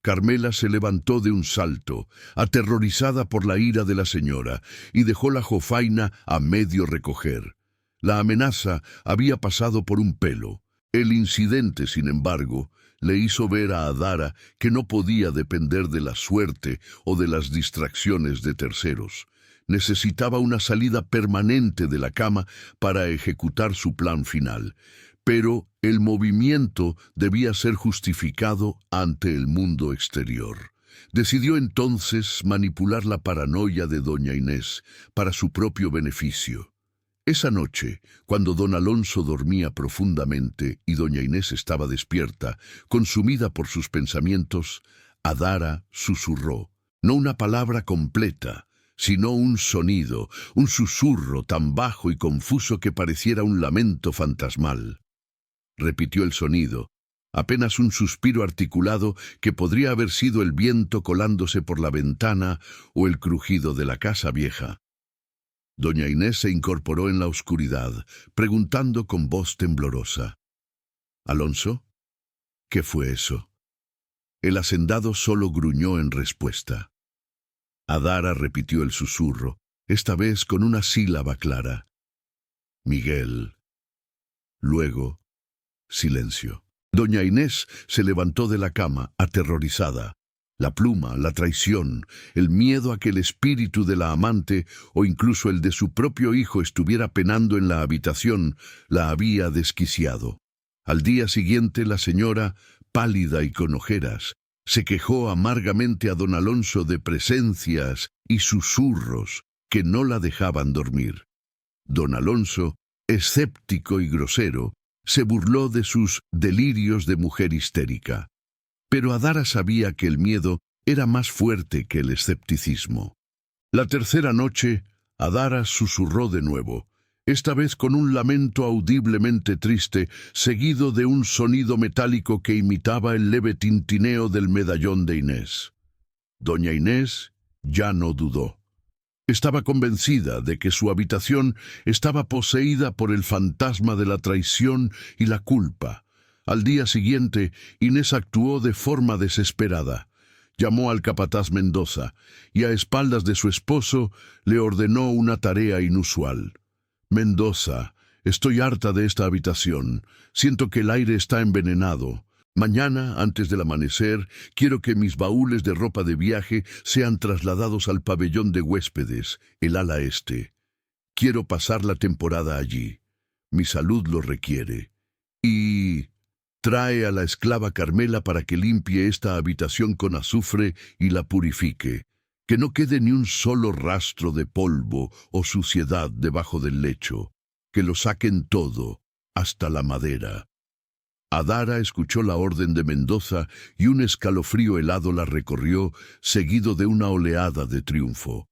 Carmela se levantó de un salto, aterrorizada por la ira de la señora, y dejó la jofaina a medio recoger. La amenaza había pasado por un pelo. El incidente, sin embargo, le hizo ver a Adara que no podía depender de la suerte o de las distracciones de terceros. Necesitaba una salida permanente de la cama para ejecutar su plan final. Pero el movimiento debía ser justificado ante el mundo exterior. Decidió entonces manipular la paranoia de doña Inés para su propio beneficio. Esa noche, cuando don Alonso dormía profundamente y doña Inés estaba despierta, consumida por sus pensamientos, Adara susurró, no una palabra completa, sino un sonido, un susurro tan bajo y confuso que pareciera un lamento fantasmal. Repitió el sonido, apenas un suspiro articulado que podría haber sido el viento colándose por la ventana o el crujido de la casa vieja. Doña Inés se incorporó en la oscuridad, preguntando con voz temblorosa: «¿Alonso? ¿Qué fue eso?» El hacendado solo gruñó en respuesta. Adara repitió el susurro, esta vez con una sílaba clara: «Miguel». Luego, silencio. Doña Inés se levantó de la cama, aterrorizada. La pluma, la traición, el miedo a que el espíritu de la amante o incluso el de su propio hijo estuviera penando en la habitación la había desquiciado. Al día siguiente la señora, pálida y con ojeras, se quejó amargamente a don Alonso de presencias y susurros que no la dejaban dormir. Don Alonso, escéptico y grosero, se burló de sus delirios de mujer histérica. Pero Adara sabía que el miedo era más fuerte que el escepticismo. La tercera noche, Adara susurró de nuevo, esta vez con un lamento audiblemente triste, seguido de un sonido metálico que imitaba el leve tintineo del medallón de Inés. Doña Inés ya no dudó. Estaba convencida de que su habitación estaba poseída por el fantasma de la traición y la culpa. Al día siguiente, Inés actuó de forma desesperada. Llamó al capataz Mendoza y a espaldas de su esposo le ordenó una tarea inusual. Mendoza, estoy harta de esta habitación. Siento que el aire está envenenado. Mañana, antes del amanecer, quiero que mis baúles de ropa de viaje sean trasladados al pabellón de huéspedes, el ala este. Quiero pasar la temporada allí. Mi salud lo requiere. Y trae a la esclava Carmela para que limpie esta habitación con azufre y la purifique. Que no quede ni un solo rastro de polvo o suciedad debajo del lecho. Que lo saquen todo, hasta la madera. Adara escuchó la orden de Mendoza y un escalofrío helado la recorrió, seguido de una oleada de triunfo.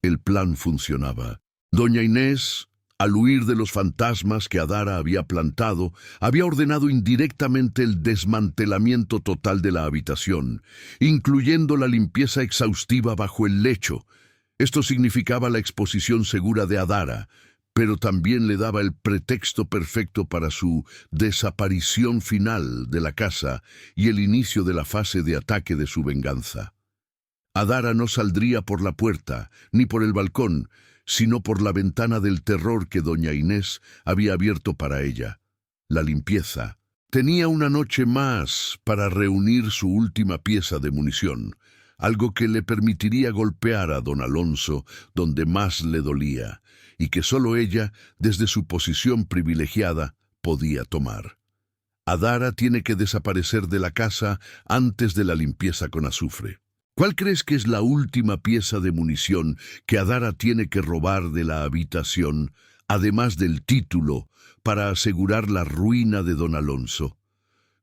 El plan funcionaba. Doña Inés, al huir de los fantasmas que Adara había plantado, había ordenado indirectamente el desmantelamiento total de la habitación, incluyendo la limpieza exhaustiva bajo el lecho. Esto significaba la exposición segura de Adara, pero también le daba el pretexto perfecto para su desaparición final de la casa y el inicio de la fase de ataque de su venganza. Adara no saldría por la puerta, ni por el balcón, sino por la ventana del terror que doña Inés había abierto para ella. La limpieza. Tenía una noche más para reunir su última pieza de munición, algo que le permitiría golpear a don Alonso donde más le dolía, y que solo ella, desde su posición privilegiada, podía tomar. Adara tiene que desaparecer de la casa antes de la limpieza con azufre. ¿Cuál crees que es la última pieza de munición que Adara tiene que robar de la habitación, además del título, para asegurar la ruina de don Alonso?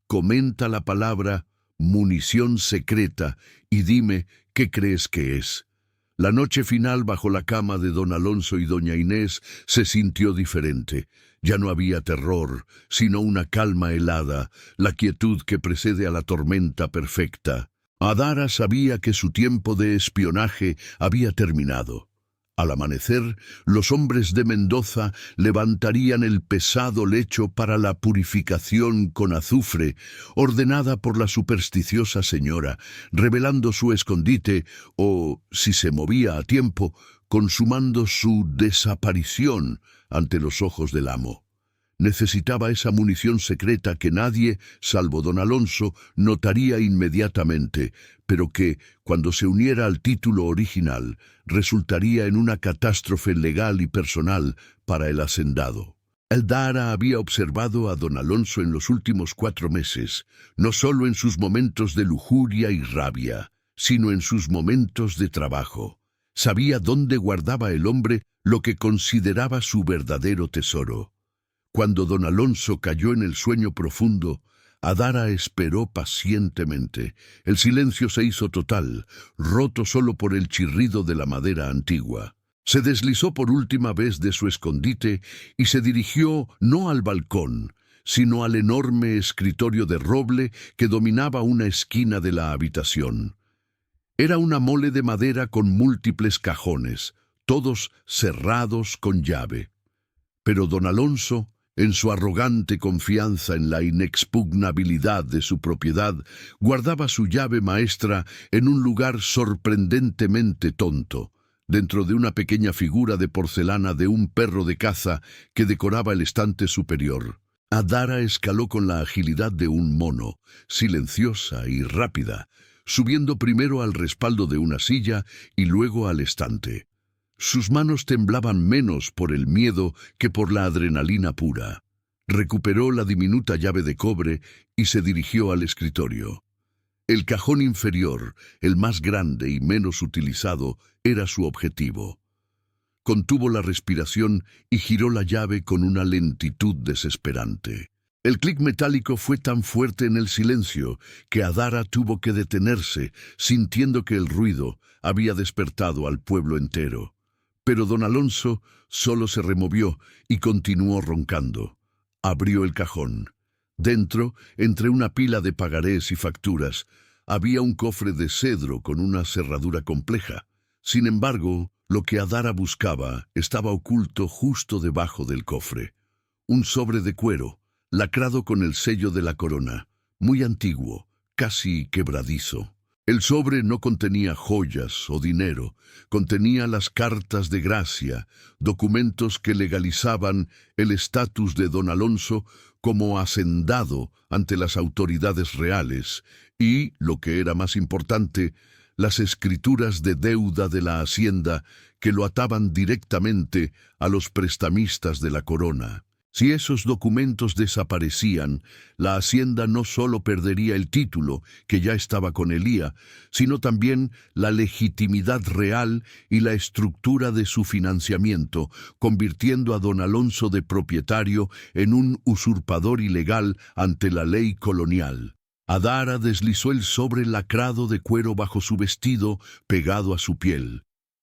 Comenta la palabra munición secreta y dime qué crees que es. La noche final bajo la cama de don Alonso y doña Inés se sintió diferente. Ya no había terror, sino una calma helada, la quietud que precede a la tormenta perfecta. Adara sabía que su tiempo de espionaje había terminado. Al amanecer, los hombres de Mendoza levantarían el pesado lecho para la purificación con azufre, ordenada por la supersticiosa señora, revelando su escondite o, si se movía a tiempo, consumando su desaparición ante los ojos del amo. Necesitaba esa munición secreta que nadie, salvo don Alonso, notaría inmediatamente, pero que, cuando se uniera al título original, resultaría en una catástrofe legal y personal para el hacendado. Adara había observado a don Alonso en los últimos 4 meses, no solo en sus momentos de lujuria y rabia, sino en sus momentos de trabajo. Sabía dónde guardaba el hombre lo que consideraba su verdadero tesoro. Cuando don Alonso cayó en el sueño profundo, Adara esperó pacientemente. El silencio se hizo total, roto solo por el chirrido de la madera antigua. Se deslizó por última vez de su escondite y se dirigió no al balcón, sino al enorme escritorio de roble que dominaba una esquina de la habitación. Era una mole de madera con múltiples cajones, todos cerrados con llave. Pero don Alonso, en su arrogante confianza en la inexpugnabilidad de su propiedad, guardaba su llave maestra en un lugar sorprendentemente tonto, dentro de una pequeña figura de porcelana de un perro de caza que decoraba el estante superior. Adara escaló con la agilidad de un mono, silenciosa y rápida, subiendo primero al respaldo de una silla y luego al estante. Sus manos temblaban menos por el miedo que por la adrenalina pura. Recuperó la diminuta llave de cobre y se dirigió al escritorio. El cajón inferior, el más grande y menos utilizado, era su objetivo. contuvo la respiración y giró la llave con una lentitud desesperante. El clic metálico fue tan fuerte en el silencio que Adara tuvo que detenerse, sintiendo que el ruido había despertado al pueblo entero. Pero don Alonso solo se removió y continuó roncando. Abrió el cajón. Dentro, entre una pila de pagarés y facturas, había un cofre de cedro con una cerradura compleja. Sin embargo, lo que Adara buscaba estaba oculto justo debajo del cofre. Un sobre de cuero, lacrado con el sello de la corona, muy antiguo, casi quebradizo. El sobre no contenía joyas o dinero, contenía las cartas de gracia, documentos que legalizaban el estatus de don Alonso como hacendado ante las autoridades reales y, lo que era más importante, las escrituras de deuda de la hacienda que lo ataban directamente a los prestamistas de la corona. Si esos documentos desaparecían, la hacienda no solo perdería el título, que ya estaba con Elía, sino también la legitimidad real y la estructura de su financiamiento, convirtiendo a don Alonso de propietario en un usurpador ilegal ante la ley colonial. Adara deslizó el sobre lacrado de cuero bajo su vestido, pegado a su piel.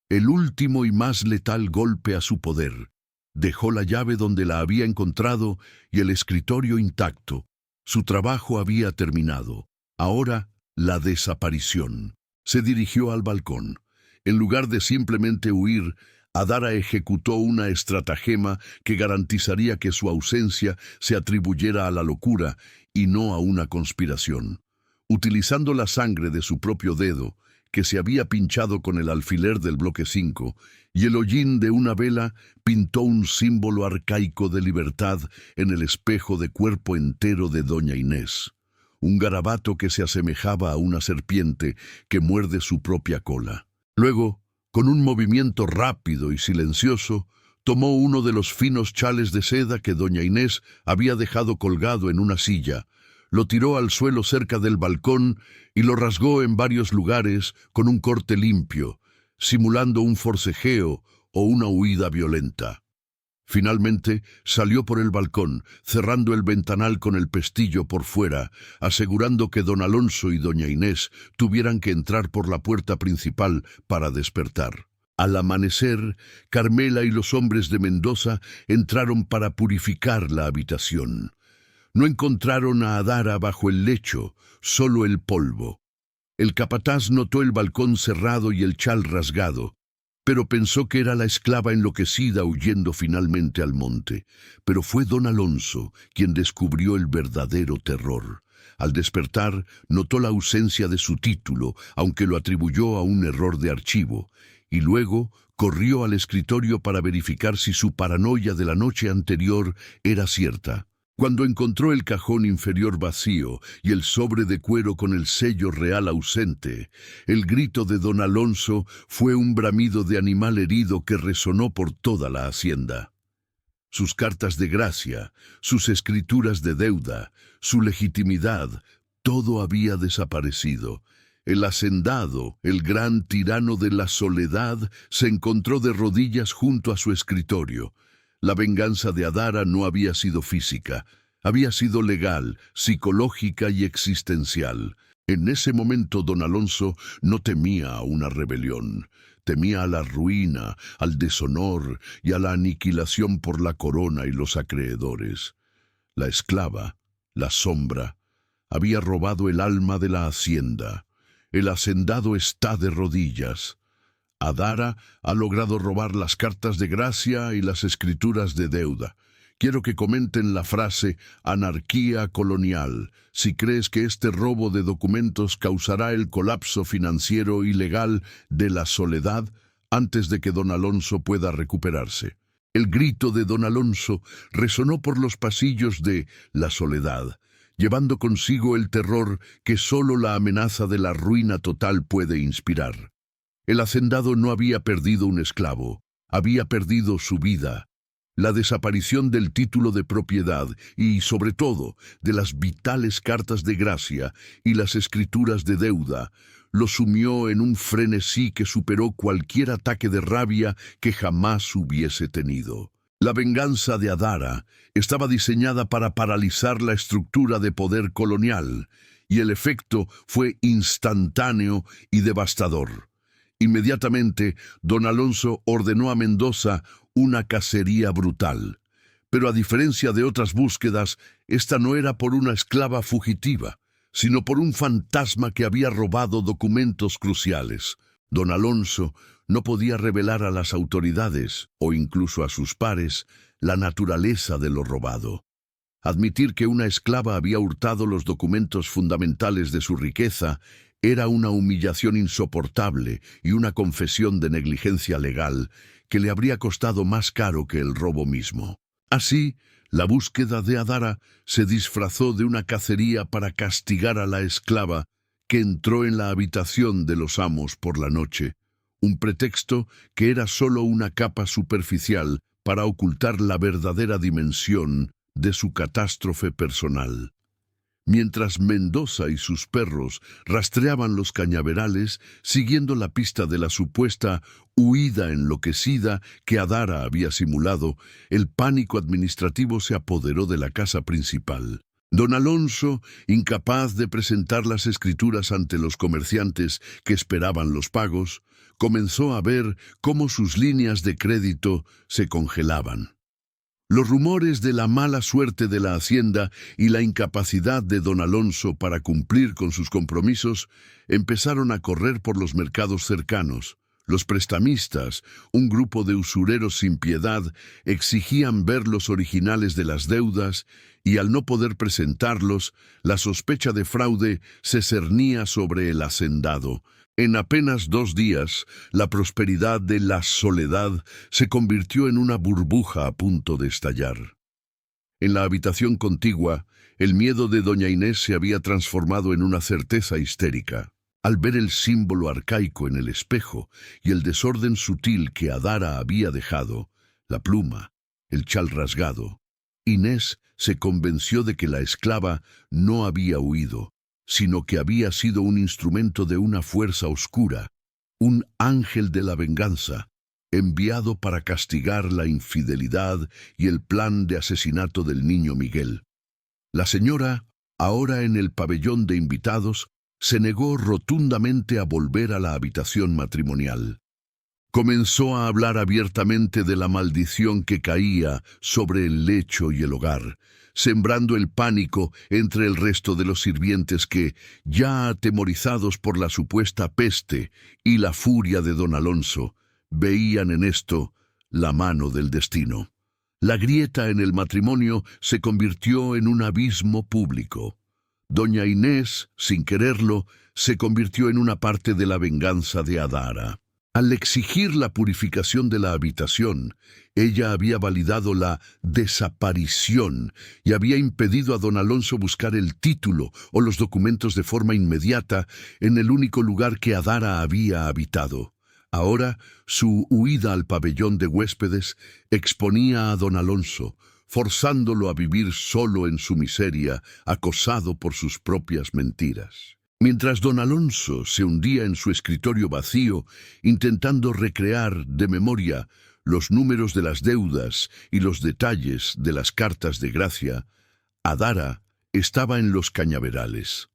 El último y más letal golpe a su poder. Dejó la llave donde la había encontrado y el escritorio intacto. Su trabajo había terminado. Ahora, la desaparición. Se dirigió al balcón. En lugar de simplemente huir, Adara ejecutó una estratagema que garantizaría que su ausencia se atribuyera a la locura y no a una conspiración. Utilizando la sangre de su propio dedo, que se había pinchado con el alfiler del bloque 5, y el hollín de una vela, pintó un símbolo arcaico de libertad en el espejo de cuerpo entero de doña Inés. Un garabato que se asemejaba a una serpiente que muerde su propia cola. Luego, con un movimiento rápido y silencioso, tomó uno de los finos chales de seda que doña Inés había dejado colgado en una silla, lo tiró al suelo cerca del balcón y lo rasgó en varios lugares con un corte limpio, simulando un forcejeo o una huida violenta. Finalmente salió por el balcón, cerrando el ventanal con el pestillo por fuera, asegurando que don Alonso y doña Inés tuvieran que entrar por la puerta principal para despertar. Al amanecer, Carmela y los hombres de Mendoza entraron para purificar la habitación. No encontraron a Adara bajo el lecho, solo el polvo. El capataz notó el balcón cerrado y el chal rasgado, pero pensó que era la esclava enloquecida huyendo finalmente al monte. Pero fue don Alonso quien descubrió el verdadero terror. Al despertar, notó la ausencia de su título, aunque lo atribuyó a un error de archivo, y luego corrió al escritorio para verificar si su paranoia de la noche anterior era cierta. Cuando encontró el cajón inferior vacío y el sobre de cuero con el sello real ausente, el grito de don Alonso fue un bramido de animal herido que resonó por toda la hacienda. Sus cartas de gracia, sus escrituras de deuda, su legitimidad, todo había desaparecido. El hacendado, el gran tirano de la soledad, se encontró de rodillas junto a su escritorio. La venganza de Adara no había sido física, había sido legal, psicológica y existencial. En ese momento don Alonso no temía a una rebelión, temía a la ruina, al deshonor y a la aniquilación por la corona y los acreedores. La esclava, la sombra, había robado el alma de la hacienda. El hacendado está de rodillas. Adara ha logrado robar las cartas de gracia y las escrituras de deuda. Quiero que comenten la frase anarquía colonial, si crees que este robo de documentos causará el colapso financiero y legal de la Soledad antes de que don Alonso pueda recuperarse. El grito de don Alonso resonó por los pasillos de la Soledad, llevando consigo el terror que solo la amenaza de la ruina total puede inspirar. El hacendado no había perdido un esclavo, había perdido su vida. La desaparición del título de propiedad y, sobre todo, de las vitales cartas de gracia y las escrituras de deuda lo sumió en un frenesí que superó cualquier ataque de rabia que jamás hubiese tenido. La venganza de Adara estaba diseñada para paralizar la estructura de poder colonial, y el efecto fue instantáneo y devastador. Inmediatamente, don Alonso ordenó a Mendoza una cacería brutal. Pero a diferencia de otras búsquedas, esta no era por una esclava fugitiva, sino por un fantasma que había robado documentos cruciales. Don Alonso no podía revelar a las autoridades, o incluso a sus pares, la naturaleza de lo robado. Admitir que una esclava había hurtado los documentos fundamentales de su riqueza era una humillación insoportable y una confesión de negligencia legal que le habría costado más caro que el robo mismo. Así, la búsqueda de Adara se disfrazó de una cacería para castigar a la esclava que entró en la habitación de los amos por la noche, un pretexto que era solo una capa superficial para ocultar la verdadera dimensión de su catástrofe personal. Mientras Mendoza y sus perros rastreaban los cañaverales, siguiendo la pista de la supuesta huida enloquecida que Adara había simulado, el pánico administrativo se apoderó de la casa principal. Don Alonso, incapaz de presentar las escrituras ante los comerciantes que esperaban los pagos, comenzó a ver cómo sus líneas de crédito se congelaban. Los rumores de la mala suerte de la hacienda y la incapacidad de don Alonso para cumplir con sus compromisos empezaron a correr por los mercados cercanos. Los prestamistas, un grupo de usureros sin piedad, exigían ver los originales de las deudas y al no poder presentarlos, la sospecha de fraude se cernía sobre el hacendado. En apenas 2 días, la prosperidad de la Soledad se convirtió en una burbuja a punto de estallar. En la habitación contigua, el miedo de doña Inés se había transformado en una certeza histérica. Al ver el símbolo arcaico en el espejo y el desorden sutil que Adara había dejado, la pluma, el chal rasgado, Inés se convenció de que la esclava no había huido, sino que había sido un instrumento de una fuerza oscura, un ángel de la venganza, enviado para castigar la infidelidad y el plan de asesinato del niño Miguel. La señora, ahora en el pabellón de invitados, se negó rotundamente a volver a la habitación matrimonial. Comenzó a hablar abiertamente de la maldición que caía sobre el lecho y el hogar, sembrando el pánico entre el resto de los sirvientes que, ya atemorizados por la supuesta peste y la furia de don Alonso, veían en esto la mano del destino. La grieta en el matrimonio se convirtió en un abismo público. Doña Inés, sin quererlo, se convirtió en una parte de la venganza de Adara. Al exigir la purificación de la habitación, ella había validado la desaparición y había impedido a don Alonso buscar el título o los documentos de forma inmediata en el único lugar que Adara había habitado. Ahora, su huida al pabellón de huéspedes exponía a don Alonso, forzándolo a vivir solo en su miseria, acosado por sus propias mentiras. Mientras don Alonso se hundía en su escritorio vacío, intentando recrear de memoria los números de las deudas y los detalles de las cartas de gracia, Adara estaba en los cañaverales.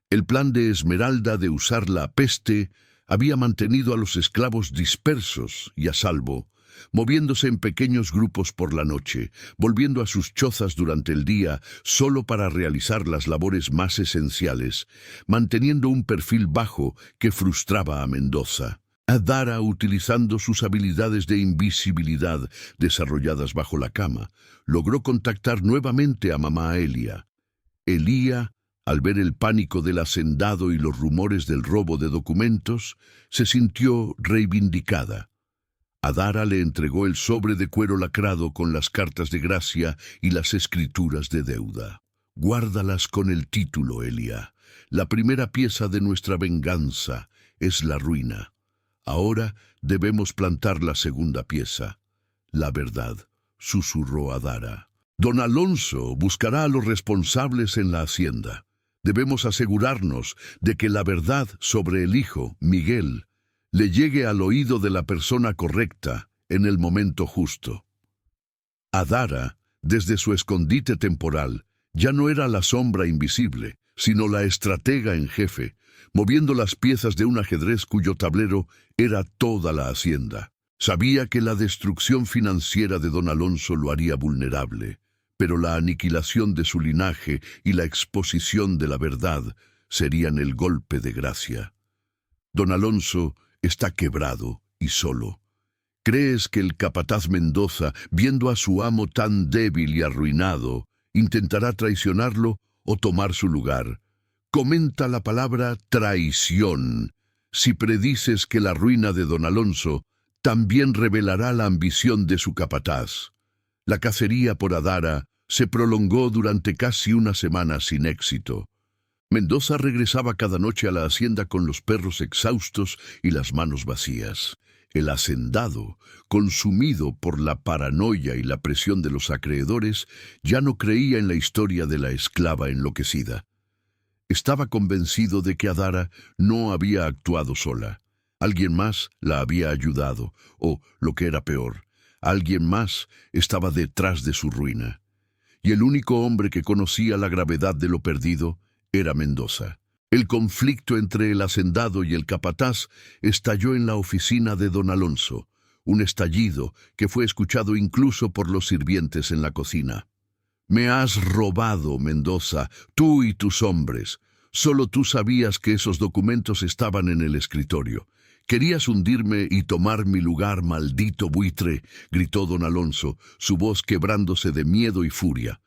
El plan de Esmeralda de usar la peste había mantenido a los esclavos dispersos y a salvo, moviéndose en pequeños grupos por la noche, volviendo a sus chozas durante el día solo para realizar las labores más esenciales, manteniendo un perfil bajo que frustraba a Mendoza. Adara, utilizando sus habilidades de invisibilidad desarrolladas bajo la cama, logró contactar nuevamente a mamá Elia. Elía, al ver el pánico del hacendado y los rumores del robo de documentos, se sintió reivindicada. Adara le entregó el sobre de cuero lacrado con las cartas de gracia y las escrituras de deuda. Guárdalas con el título, Elia. La primera pieza de nuestra venganza es la ruina. Ahora debemos plantar la segunda pieza, la verdad, susurró Adara. Don Alonso buscará a los responsables en la hacienda. Debemos asegurarnos de que la verdad sobre el hijo, Miguel, le llegue al oído de la persona correcta en el momento justo. Adara, desde su escondite temporal, ya no era la sombra invisible, sino la estratega en jefe, moviendo las piezas de un ajedrez cuyo tablero era toda la hacienda. Sabía que la destrucción financiera de don Alonso lo haría vulnerable, pero la aniquilación de su linaje y la exposición de la verdad serían el golpe de gracia. Don Alonso está quebrado y solo. ¿Crees que el capataz Mendoza, viendo a su amo tan débil y arruinado, intentará traicionarlo o tomar su lugar? Comenta la palabra traición. Si predices que la ruina de don Alonso también revelará la ambición de su capataz. La cacería por Adara se prolongó durante casi una semana sin éxito. Mendoza regresaba cada noche a la hacienda con los perros exhaustos y las manos vacías. El hacendado, consumido por la paranoia y la presión de los acreedores, ya no creía en la historia de la esclava enloquecida. Estaba convencido de que Adara no había actuado sola. Alguien más la había ayudado, o, lo que era peor, alguien más estaba detrás de su ruina. Y el único hombre que conocía la gravedad de lo perdido era Mendoza. El conflicto entre el hacendado y el capataz estalló en la oficina de don Alonso, un estallido que fue escuchado incluso por los sirvientes en la cocina. «Me has robado, Mendoza, tú y tus hombres. Solo tú sabías que esos documentos estaban en el escritorio. Querías hundirme y tomar mi lugar, maldito buitre», gritó don Alonso, su voz quebrándose de miedo y furia.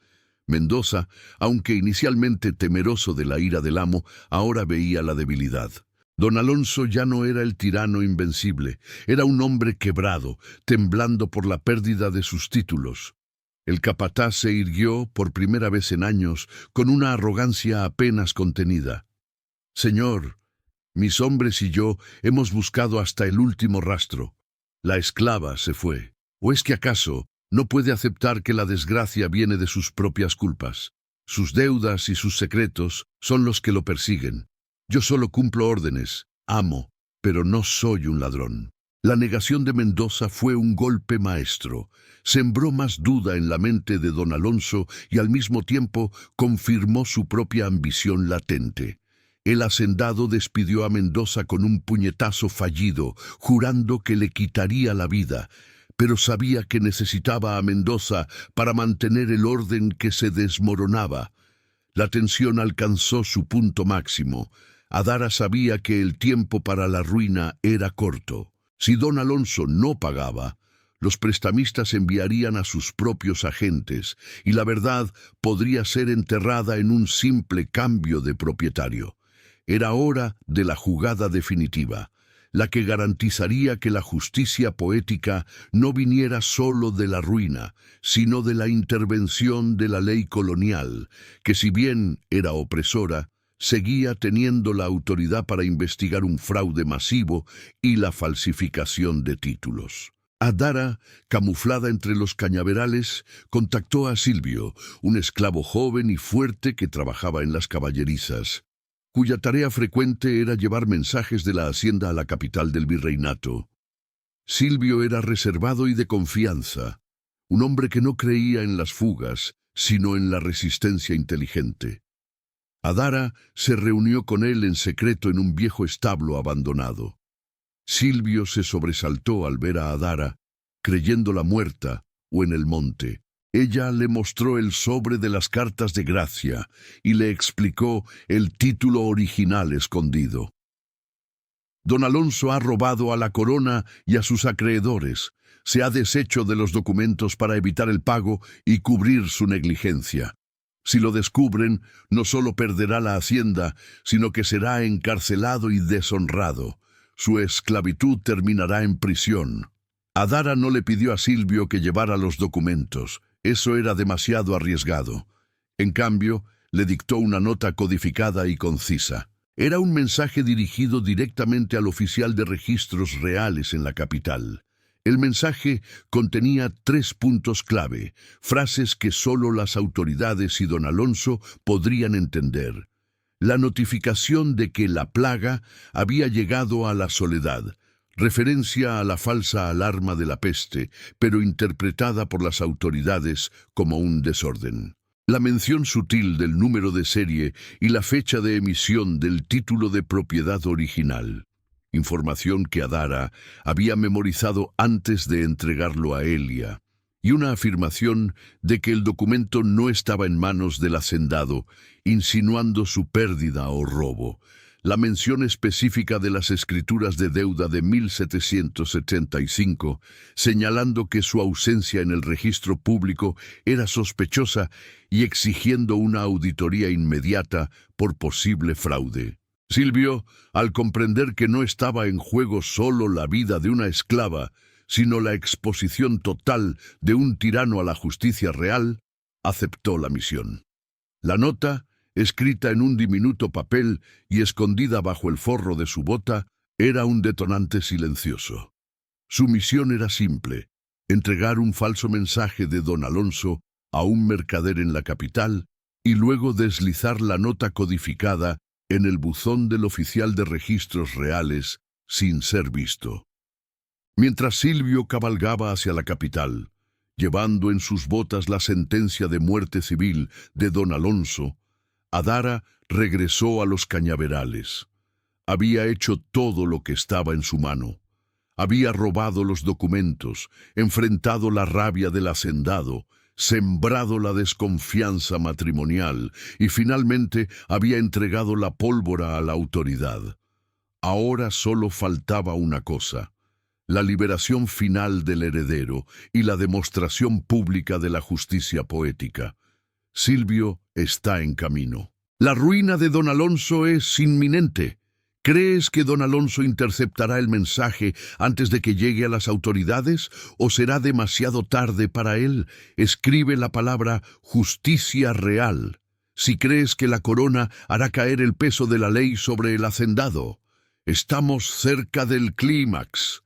Mendoza, aunque inicialmente temeroso de la ira del amo, ahora veía la debilidad. Don Alonso ya no era el tirano invencible, era un hombre quebrado, temblando por la pérdida de sus títulos. El capataz se irguió, por primera vez en años, con una arrogancia apenas contenida. «Señor, mis hombres y yo hemos buscado hasta el último rastro. La esclava se fue. ¿O es que acaso no puede aceptar que la desgracia viene de sus propias culpas? Sus deudas y sus secretos son los que lo persiguen. Yo solo cumplo órdenes, amo, pero no soy un ladrón». La negación de Mendoza fue un golpe maestro. Sembró más duda en la mente de don Alonso y al mismo tiempo confirmó su propia ambición latente. El hacendado despidió a Mendoza con un puñetazo fallido, jurando que le quitaría la vida, pero sabía que necesitaba a Mendoza para mantener el orden que se desmoronaba. La tensión alcanzó su punto máximo. Adara sabía que el tiempo para la ruina era corto. Si don Alonso no pagaba, los prestamistas enviarían a sus propios agentes y la verdad podría ser enterrada en un simple cambio de propietario. Era hora de la jugada definitiva, la que garantizaría que la justicia poética no viniera solo de la ruina, sino de la intervención de la ley colonial, que si bien era opresora, seguía teniendo la autoridad para investigar un fraude masivo y la falsificación de títulos. Adara, camuflada entre los cañaverales, contactó a Silvio, un esclavo joven y fuerte que trabajaba en las caballerizas, cuya tarea frecuente era llevar mensajes de la hacienda a la capital del virreinato. Silvio era reservado y de confianza, un hombre que no creía en las fugas, sino en la resistencia inteligente. Adara se reunió con él en secreto en un viejo establo abandonado. Silvio se sobresaltó al ver a Adara, creyéndola muerta o en el monte. Ella le mostró el sobre de las cartas de gracia y le explicó el título original escondido. Don Alonso ha robado a la corona y a sus acreedores. Se ha deshecho de los documentos para evitar el pago y cubrir su negligencia. Si lo descubren, no solo perderá la hacienda, sino que será encarcelado y deshonrado. Su esclavitud terminará en prisión. Adara no le pidió a Silvio que llevara los documentos. Eso era demasiado arriesgado. En cambio, le dictó una nota codificada y concisa. Era un mensaje dirigido directamente al oficial de registros reales en la capital. El mensaje contenía 3 puntos clave, frases que solo las autoridades y don Alonso podrían entender. la notificación de que la plaga había llegado a la Soledad, referencia a la falsa alarma de la peste, pero interpretada por las autoridades como un desorden. La mención sutil del número de serie y la fecha de emisión del título de propiedad original. Información que Adara había memorizado antes de entregarlo a Elia, y una afirmación de que el documento no estaba en manos del hacendado, insinuando su pérdida o robo. La mención específica de las escrituras de deuda de 1775, señalando que su ausencia en el registro público era sospechosa y exigiendo una auditoría inmediata por posible fraude. Silvio, al comprender que no estaba en juego solo la vida de una esclava, sino la exposición total de un tirano a la justicia real, aceptó la misión. La nota, escrita en un diminuto papel y escondida bajo el forro de su bota, era un detonante silencioso. Su misión era simple: entregar un falso mensaje de don Alonso a un mercader en la capital y luego deslizar la nota codificada en el buzón del oficial de registros reales sin ser visto. Mientras Silvio cabalgaba hacia la capital, llevando en sus botas la sentencia de muerte civil de don Alonso, Adara regresó a los cañaverales. Había hecho todo lo que estaba en su mano. Había robado los documentos, enfrentado la rabia del hacendado, sembrado la desconfianza matrimonial y finalmente había entregado la pólvora a la autoridad. Ahora solo faltaba una cosa: la liberación final del heredero y la demostración pública de la justicia poética. Silvio está en camino. La ruina de don Alonso es inminente. ¿Crees que don Alonso interceptará el mensaje antes de que llegue a las autoridades o será demasiado tarde para él? Escribe la palabra justicia real. Si crees que la corona hará caer el peso de la ley sobre el hacendado. Estamos cerca del clímax.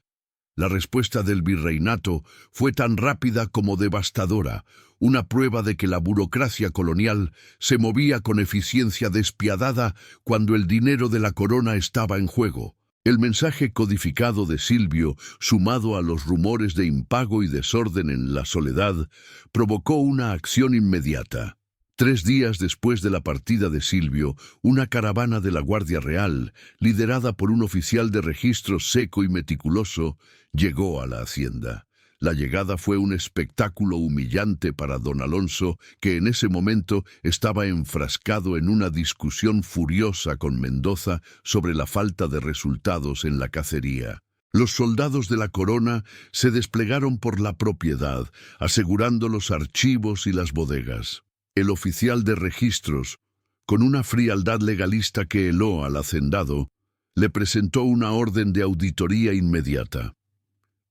La respuesta del virreinato fue tan rápida como devastadora, una prueba de que la burocracia colonial se movía con eficiencia despiadada cuando el dinero de la corona estaba en juego. El mensaje codificado de Silvio, sumado a los rumores de impago y desorden en la Soledad, provocó una acción inmediata. 3 días después de la partida de Silvio, una caravana de la Guardia Real, liderada por un oficial de registro seco y meticuloso, llegó a la hacienda. La llegada fue un espectáculo humillante para don Alonso, que en ese momento estaba enfrascado en una discusión furiosa con Mendoza sobre la falta de resultados en la cacería. Los soldados de la corona se desplegaron por la propiedad, asegurando los archivos y las bodegas. El oficial de registros, con una frialdad legalista que heló al hacendado, le presentó una orden de auditoría inmediata.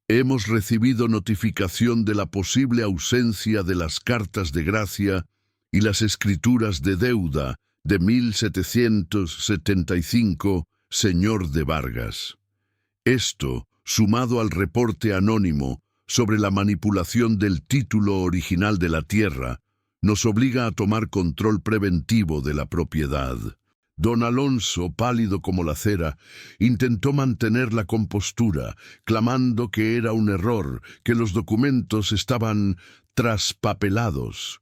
Hemos recibido notificación de la posible ausencia de las cartas de gracia y las escrituras de deuda de 1775, señor de Vargas. Esto, sumado al reporte anónimo sobre la manipulación del título original de la tierra, nos obliga a tomar control preventivo de la propiedad. Don Alonso, pálido como la cera, intentó mantener la compostura, clamando que era un error, que los documentos estaban traspapelados.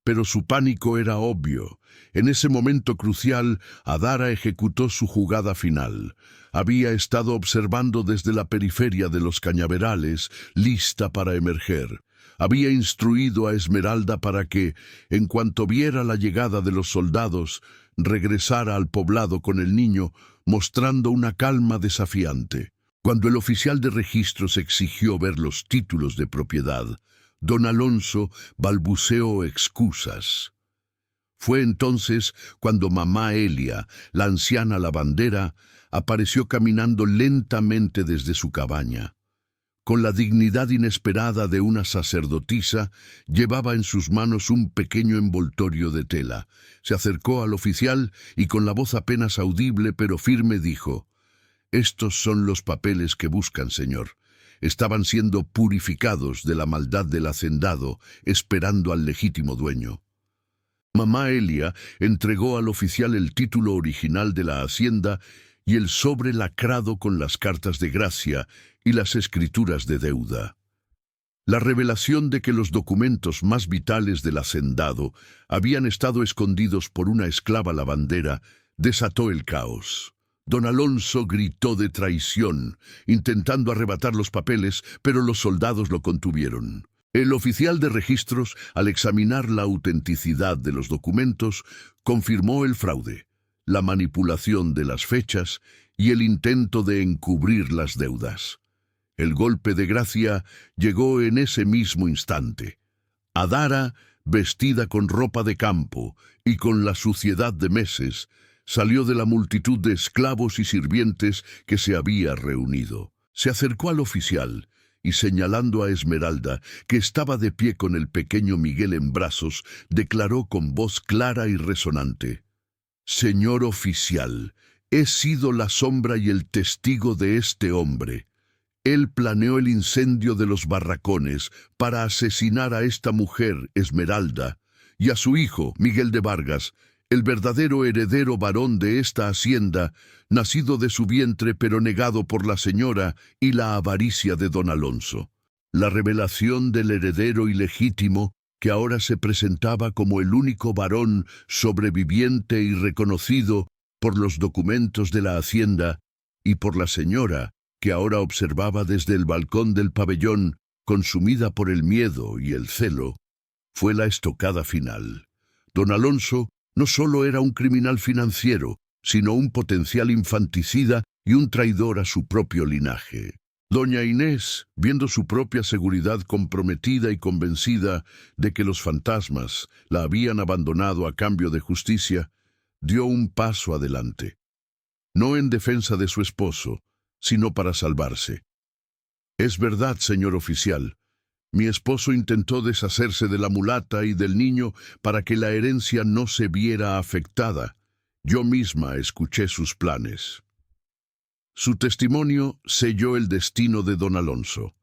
Pero su pánico era obvio. En ese momento crucial, Adara ejecutó su jugada final. Había estado observando desde la periferia de los cañaverales, lista para emerger. Había instruido a Esmeralda para que, en cuanto viera la llegada de los soldados, regresara al poblado con el niño, mostrando una calma desafiante. Cuando el oficial de registros exigió ver los títulos de propiedad, don Alonso balbuceó excusas. Fue entonces cuando mamá Elia, la anciana lavandera, apareció caminando lentamente desde su cabaña. Con la dignidad inesperada de una sacerdotisa, llevaba en sus manos un pequeño envoltorio de tela. Se acercó al oficial y con la voz apenas audible pero firme dijo: «Estos son los papeles que buscan, señor. Estaban siendo purificados de la maldad del hacendado, esperando al legítimo dueño». Mamá Elia entregó al oficial el título original de la hacienda y el sobre lacrado con las cartas de gracia y las escrituras de deuda. La revelación de que los documentos más vitales del hacendado habían estado escondidos por una esclava lavandera desató el caos. Don Alonso gritó de traición, intentando arrebatar los papeles, pero los soldados lo contuvieron. El oficial de registros, al examinar la autenticidad de los documentos, confirmó el fraude, la manipulación de las fechas y el intento de encubrir las deudas. El golpe de gracia llegó en ese mismo instante. Adara, vestida con ropa de campo y con la suciedad de meses, salió de la multitud de esclavos y sirvientes que se había reunido. Se acercó al oficial y, señalando a Esmeralda, que estaba de pie con el pequeño Miguel en brazos, declaró con voz clara y resonante: «Señor oficial, he sido la sombra y el testigo de este hombre. Él planeó el incendio de los barracones para asesinar a esta mujer, Esmeralda, y a su hijo, Miguel de Vargas, el verdadero heredero varón de esta hacienda, nacido de su vientre pero negado por la señora y la avaricia de don Alonso. La revelación del heredero ilegítimo, que ahora se presentaba como el único varón sobreviviente y reconocido por los documentos de la hacienda y por la señora, que ahora observaba desde el balcón del pabellón, consumida por el miedo y el celo, fue la estocada final. Don Alonso no solo era un criminal financiero, sino un potencial infanticida y un traidor a su propio linaje. Doña Inés, viendo su propia seguridad comprometida y convencida de que los fantasmas la habían abandonado a cambio de justicia, dio un paso adelante. No en defensa de su esposo, sino para salvarse. «Es verdad, señor oficial. Mi esposo intentó deshacerse de la mulata y del niño para que la herencia no se viera afectada. Yo misma escuché sus planes». Su testimonio selló el destino de don Alonso.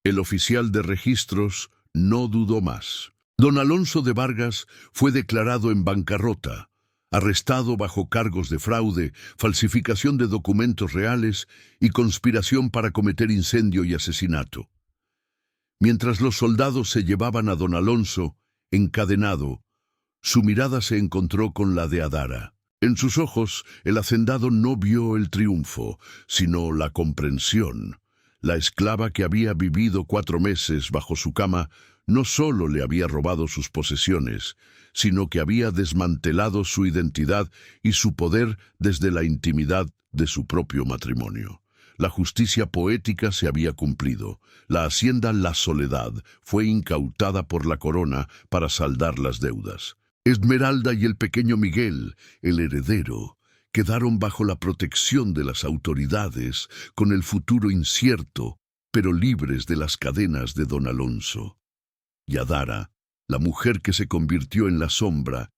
El oficial de registros no dudó más. Don Alonso de Vargas fue declarado en bancarrota, arrestado bajo cargos de fraude, falsificación de documentos reales y conspiración para cometer incendio y asesinato. Mientras los soldados se llevaban a don Alonso, encadenado, su mirada se encontró con la de Adara. En sus ojos, el hacendado no vio el triunfo, sino la comprensión. La esclava que había vivido 4 meses bajo su cama no solo le había robado sus posesiones, sino que había desmantelado su identidad y su poder desde la intimidad de su propio matrimonio. La justicia poética se había cumplido. La hacienda La Soledad fue incautada por la corona para saldar las deudas. Esmeralda y el pequeño Miguel, el heredero, quedaron bajo la protección de las autoridades, con el futuro incierto, pero libres de las cadenas de don Alonso. Y Adara, la mujer que se convirtió en la sombra,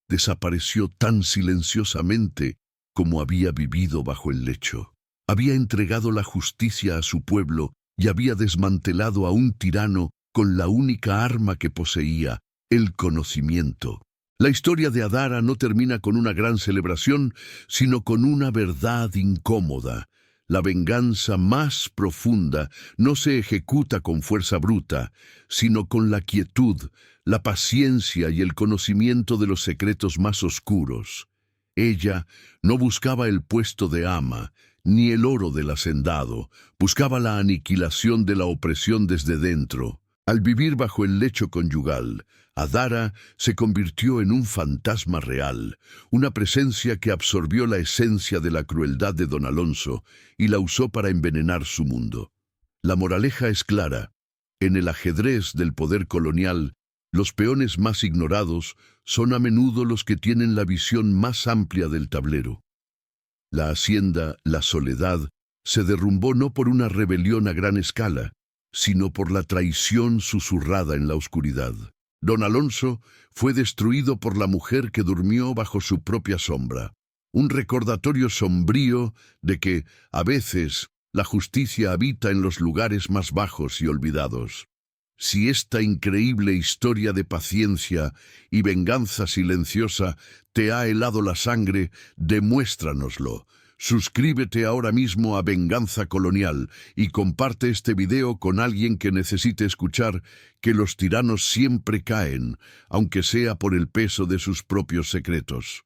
desapareció tan silenciosamente como había vivido bajo el lecho. Había entregado la justicia a su pueblo y había desmantelado a un tirano con la única arma que poseía, el conocimiento. La historia de Adara no termina con una gran celebración, sino con una verdad incómoda. La venganza más profunda no se ejecuta con fuerza bruta, sino con la quietud, la paciencia y el conocimiento de los secretos más oscuros. Ella no buscaba el puesto de ama, ni el oro del hacendado, buscaba la aniquilación de la opresión desde dentro. Al vivir bajo el lecho conyugal, Adara se convirtió en un fantasma real, una presencia que absorbió la esencia de la crueldad de don Alonso y la usó para envenenar su mundo. La moraleja es clara. En el ajedrez del poder colonial, los peones más ignorados son a menudo los que tienen la visión más amplia del tablero. La hacienda La Soledad se derrumbó no por una rebelión a gran escala, sino por la traición susurrada en la oscuridad. Don Alonso fue destruido por la mujer que durmió bajo su propia sombra, un recordatorio sombrío de que, a veces, la justicia habita en los lugares más bajos y olvidados. Si esta increíble historia de paciencia y venganza silenciosa te ha helado la sangre, demuéstranoslo. Suscríbete ahora mismo a Venganza Colonial y comparte este video con alguien que necesite escuchar que los tiranos siempre caen, aunque sea por el peso de sus propios secretos.